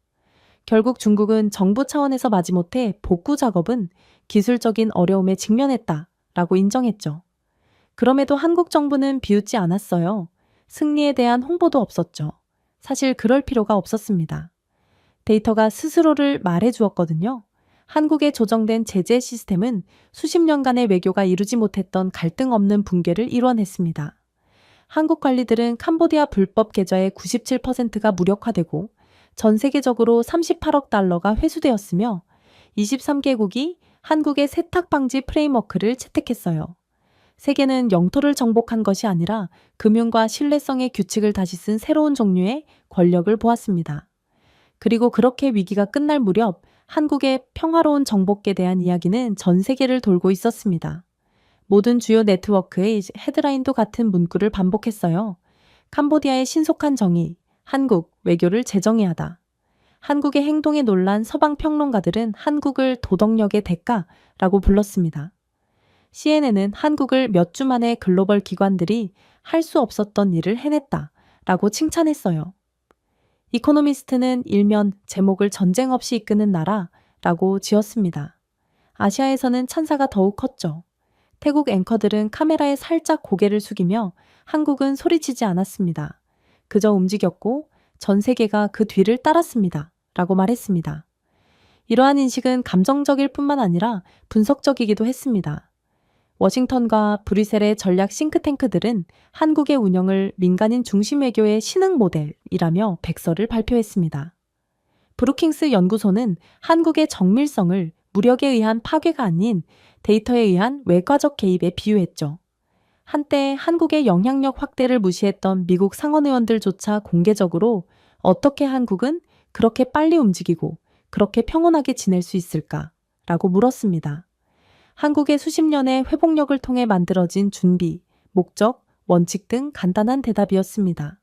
결국 중국은 정부 차원에서 마지못해 복구 작업은 기술적인 어려움에 직면했다라고 인정했죠. 그럼에도 한국 정부는 비웃지 않았어요. 승리에 대한 홍보도 없었죠. 사실 그럴 필요가 없었습니다. 데이터가 스스로를 말해주었거든요. 한국에 조정된 제재 시스템은 수십 년간의 외교가 이루지 못했던 갈등 없는 붕괴를 이뤄냈습니다. 한국 관리들은 캄보디아 불법 계좌의 97%가 무력화되고 전 세계적으로 38억 달러가 회수되었으며 23개국이 한국의 세탁 방지 프레임워크를 채택했어요. 세계는 영토를 정복한 것이 아니라 금융과 신뢰성의 규칙을 다시 쓴 새로운 종류의 권력을 보았습니다. 그리고 그렇게 위기가 끝날 무렵 한국의 평화로운 정복에 대한 이야기는 전 세계를 돌고 있었습니다. 모든 주요 네트워크의 헤드라인도 같은 문구를 반복했어요. 캄보디아의 신속한 정의, 한국, 외교를 재정해야 하다. 한국의 행동에 놀란 서방 평론가들은 한국을 도덕력의 대가라고 불렀습니다. CNN은 한국을 몇 주 만에 글로벌 기관들이 할 수 없었던 일을 해냈다라고 칭찬했어요. 이코노미스트는 일면 제목을 전쟁 없이 이끄는 나라라고 지었습니다. 아시아에서는 찬사가 더욱 컸죠. 태국 앵커들은 카메라에 살짝 고개를 숙이며 한국은 소리치지 않았습니다. 그저 움직였고 전 세계가 그 뒤를 따랐습니다. 라고 말했습니다. 이러한 인식은 감정적일 뿐만 아니라 분석적이기도 했습니다. 워싱턴과 브뤼셀의 전략 싱크탱크들은 한국의 운영을 민간인 중심 외교의 신흥 모델이라며 백서를 발표했습니다. 브루킹스 연구소는 한국의 정밀성을 무력에 의한 파괴가 아닌 데이터에 의한 외과적 개입에 비유했죠. 한때 한국의 영향력 확대를 무시했던 미국 상원의원들조차 공개적으로 어떻게 한국은 그렇게 빨리 움직이고 그렇게 평온하게 지낼 수 있을까라고 물었습니다. 한국의 수십 년의 회복력을 통해 만들어진 준비, 목적, 원칙 등 간단한 대답이었습니다.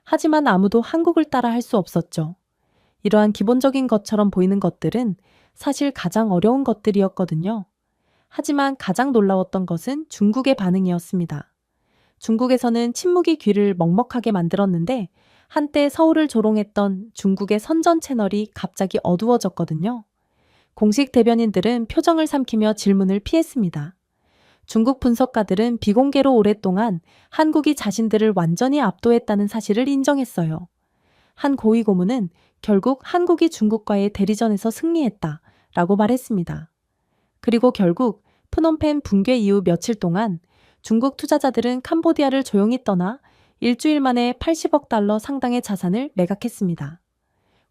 하지만 아무도 한국을 따라 할 수 없었죠. 이러한 기본적인 것처럼 보이는 것들은 사실 가장 어려운 것들이었거든요. 하지만 가장 놀라웠던 것은 중국의 반응이었습니다. 중국에서는 침묵이 귀를 먹먹하게 만들었는데 한때 서울을 조롱했던 중국의 선전 채널이 갑자기 어두워졌거든요. 공식 대변인들은 표정을 삼키며 질문을 피했습니다. 중국 분석가들은 비공개로 오랫동안 한국이 자신들을 완전히 압도했다는 사실을 인정했어요. 한 고위 고문은 결국 한국이 중국과의 대리전에서 승리했다라고 말했습니다. 그리고 결국 프놈펜 붕괴 이후 며칠 동안 중국 투자자들은 캄보디아를 조용히 떠나 일주일 만에 80억 달러 상당의 자산을 매각했습니다.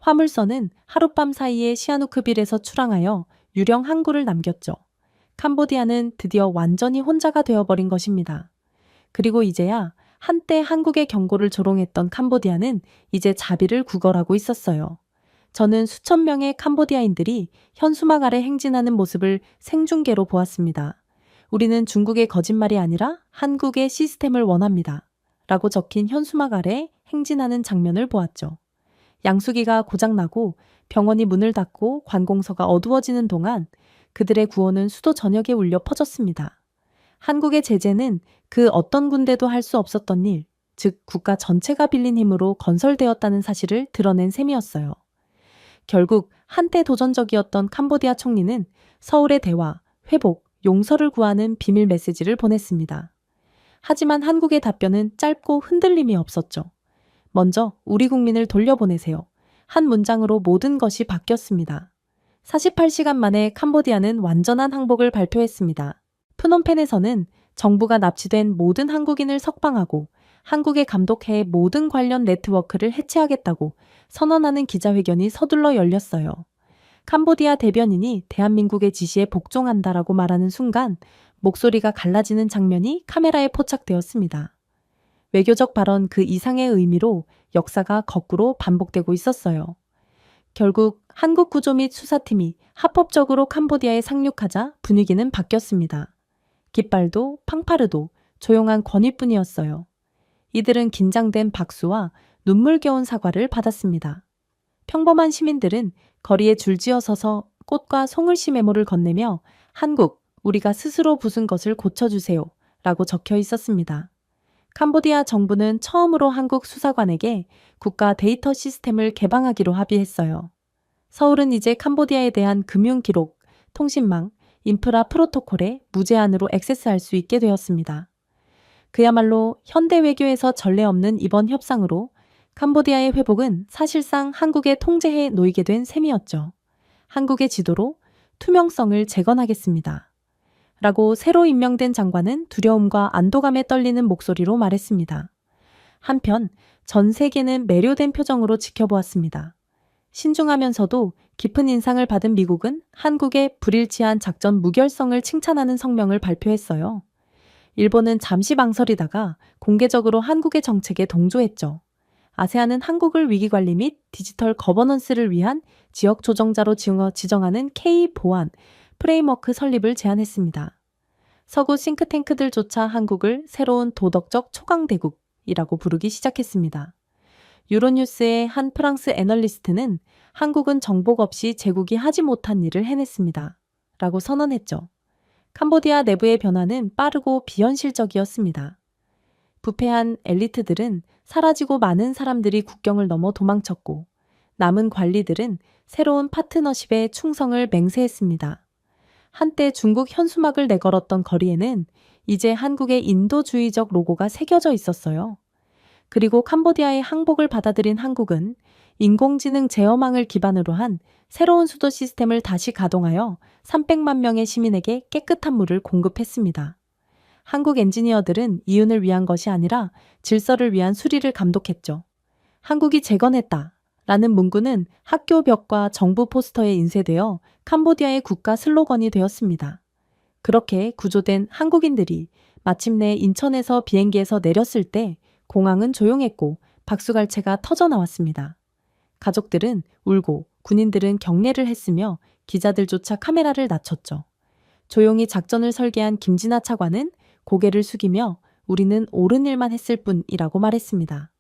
화물선은 하룻밤 사이에 시아누크빌에서 출항하여 유령 항구를 남겼죠. 캄보디아는 드디어 완전히 혼자가 되어버린 것입니다. 그리고 이제야 한때 한국의 경고를 조롱했던 캄보디아는 이제 자비를 구걸하고 있었어요. 저는 수천 명의 캄보디아인들이 현수막 아래 행진하는 모습을 생중계로 보았습니다. 우리는 중국의 거짓말이 아니라 한국의 시스템을 원합니다. 라고 적힌 현수막 아래 행진하는 장면을 보았죠. 양수기가 고장나고 병원이 문을 닫고 관공서가 어두워지는 동안 그들의 구호는 수도 전역에 울려 퍼졌습니다. 한국의 제재는 그 어떤 군대도 할 수 없었던 일, 즉 국가 전체가 빌린 힘으로 건설되었다는 사실을 드러낸 셈이었어요. 결국 한때 도전적이었던 캄보디아 총리는 서울의 대화, 회복, 용서를 구하는 비밀 메시지를 보냈습니다. 하지만 한국의 답변은 짧고 흔들림이 없었죠. 먼저 우리 국민을 돌려보내세요. 한 문장으로 모든 것이 바뀌었습니다. 48시간 만에 캄보디아는 완전한 항복을 발표했습니다. 프놈펜에서는 정부가 납치된 모든 한국인을 석방하고 한국에 감독해 모든 관련 네트워크를 해체하겠다고 선언하는 기자회견이 서둘러 열렸어요. 캄보디아 대변인이 대한민국의 지시에 복종한다라고 말하는 순간 목소리가 갈라지는 장면이 카메라에 포착되었습니다. 외교적 발언 그 이상의 의미로 역사가 거꾸로 반복되고 있었어요. 결국 한국 구조 및 수사팀이 합법적으로 캄보디아에 상륙하자 분위기는 바뀌었습니다. 깃발도 팡파르도 조용한 권위뿐이었어요. 이들은 긴장된 박수와 눈물겨운 사과를 받았습니다. 평범한 시민들은 거리에 줄지어 서서 꽃과 송글씨 메모를 건네며 한국, 우리가 스스로 부순 것을 고쳐주세요 라고 적혀 있었습니다. 캄보디아 정부는 처음으로 한국 수사관에게 국가 데이터 시스템을 개방하기로 합의했어요. 서울은 이제 캄보디아에 대한 금융 기록, 통신망, 인프라 프로토콜에 무제한으로 액세스할 수 있게 되었습니다. 그야말로 현대 외교에서 전례 없는 이번 협상으로 캄보디아의 회복은 사실상 한국의 통제하에 놓이게 된 셈이었죠. 한국의 지도로 투명성을 재건하겠습니다. 라고 새로 임명된 장관은 두려움과 안도감에 떨리는 목소리로 말했습니다. 한편 전 세계는 매료된 표정으로 지켜보았습니다. 신중하면서도 깊은 인상을 받은 미국은 한국의 불일치한 작전 무결성을 칭찬하는 성명을 발표했어요. 일본은 잠시 망설이다가 공개적으로 한국의 정책에 동조했죠. 아세안은 한국을 위기관리 및 디지털 거버넌스를 위한 지역 조정자로 지정하는 K-보안 프레임워크 설립을 제안했습니다. 서구 싱크탱크들조차 한국을 새로운 도덕적 초강대국이라고 부르기 시작했습니다. 유로뉴스의 한 프랑스 애널리스트는 한국은 정복 없이 제국이 하지 못한 일을 해냈습니다. 라고 선언했죠. 캄보디아 내부의 변화는 빠르고 비현실적이었습니다. 부패한 엘리트들은 사라지고 많은 사람들이 국경을 넘어 도망쳤고 남은 관리들은 새로운 파트너십에 충성을 맹세했습니다. 한때 중국 현수막을 내걸었던 거리에는 이제 한국의 인도주의적 로고가 새겨져 있었어요. 그리고 캄보디아의 항복을 받아들인 한국은 인공지능 제어망을 기반으로 한 새로운 수도 시스템을 다시 가동하여 300만 명의 시민에게 깨끗한 물을 공급했습니다. 한국 엔지니어들은 이윤을 위한 것이 아니라 질서를 위한 수리를 감독했죠. 한국이 재건했다 라는 문구는 학교 벽과 정부 포스터에 인쇄되어 캄보디아의 국가 슬로건이 되었습니다. 그렇게 구조된 한국인들이 마침내 인천에서 비행기에서 내렸을 때 공항은 조용했고 박수갈채가 터져 나왔습니다. 가족들은 울고 군인들은 경례를 했으며 기자들조차 카메라를 낮췄죠. 조용히 작전을 설계한 김진아 차관은 고개를 숙이며 우리는 옳은 일만 했을 뿐이라고 말했습니다.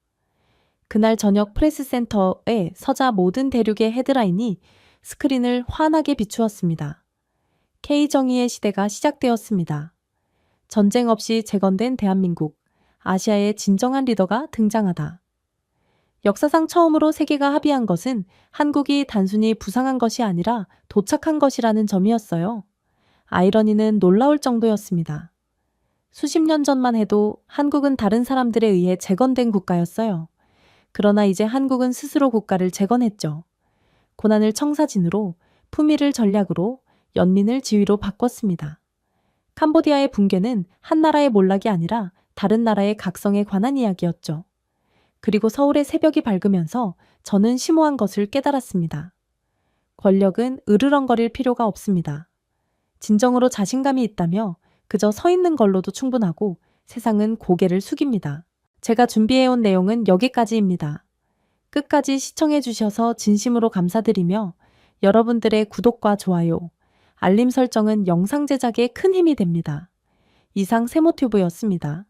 그날 저녁 프레스센터에 서자 모든 대륙의 헤드라인이 스크린을 환하게 비추었습니다. K정의의 시대가 시작되었습니다. 전쟁 없이 재건된 대한민국, 아시아의 진정한 리더가 등장하다. 역사상 처음으로 세계가 합의한 것은 한국이 단순히 부상한 것이 아니라 도착한 것이라는 점이었어요. 아이러니는 놀라울 정도였습니다. 수십 년 전만 해도 한국은 다른 사람들에 의해 재건된 국가였어요. 그러나 이제 한국은 스스로 국가를 재건했죠. 고난을 청사진으로, 품위를 전략으로, 연민을 지위로 바꿨습니다. 캄보디아의 붕괴는 한 나라의 몰락이 아니라 다른 나라의 각성에 관한 이야기였죠. 그리고 서울의 새벽이 밝으면서 저는 심오한 것을 깨달았습니다. 권력은 으르렁거릴 필요가 없습니다. 진정으로 자신감이 있다며 그저 서 있는 걸로도 충분하고 세상은 고개를 숙입니다. 제가 준비해온 내용은 여기까지입니다. 끝까지 시청해 주셔서 진심으로 감사드리며 여러분들의 구독과 좋아요, 알림 설정은 영상 제작에 큰 힘이 됩니다. 이상 세모튜브였습니다.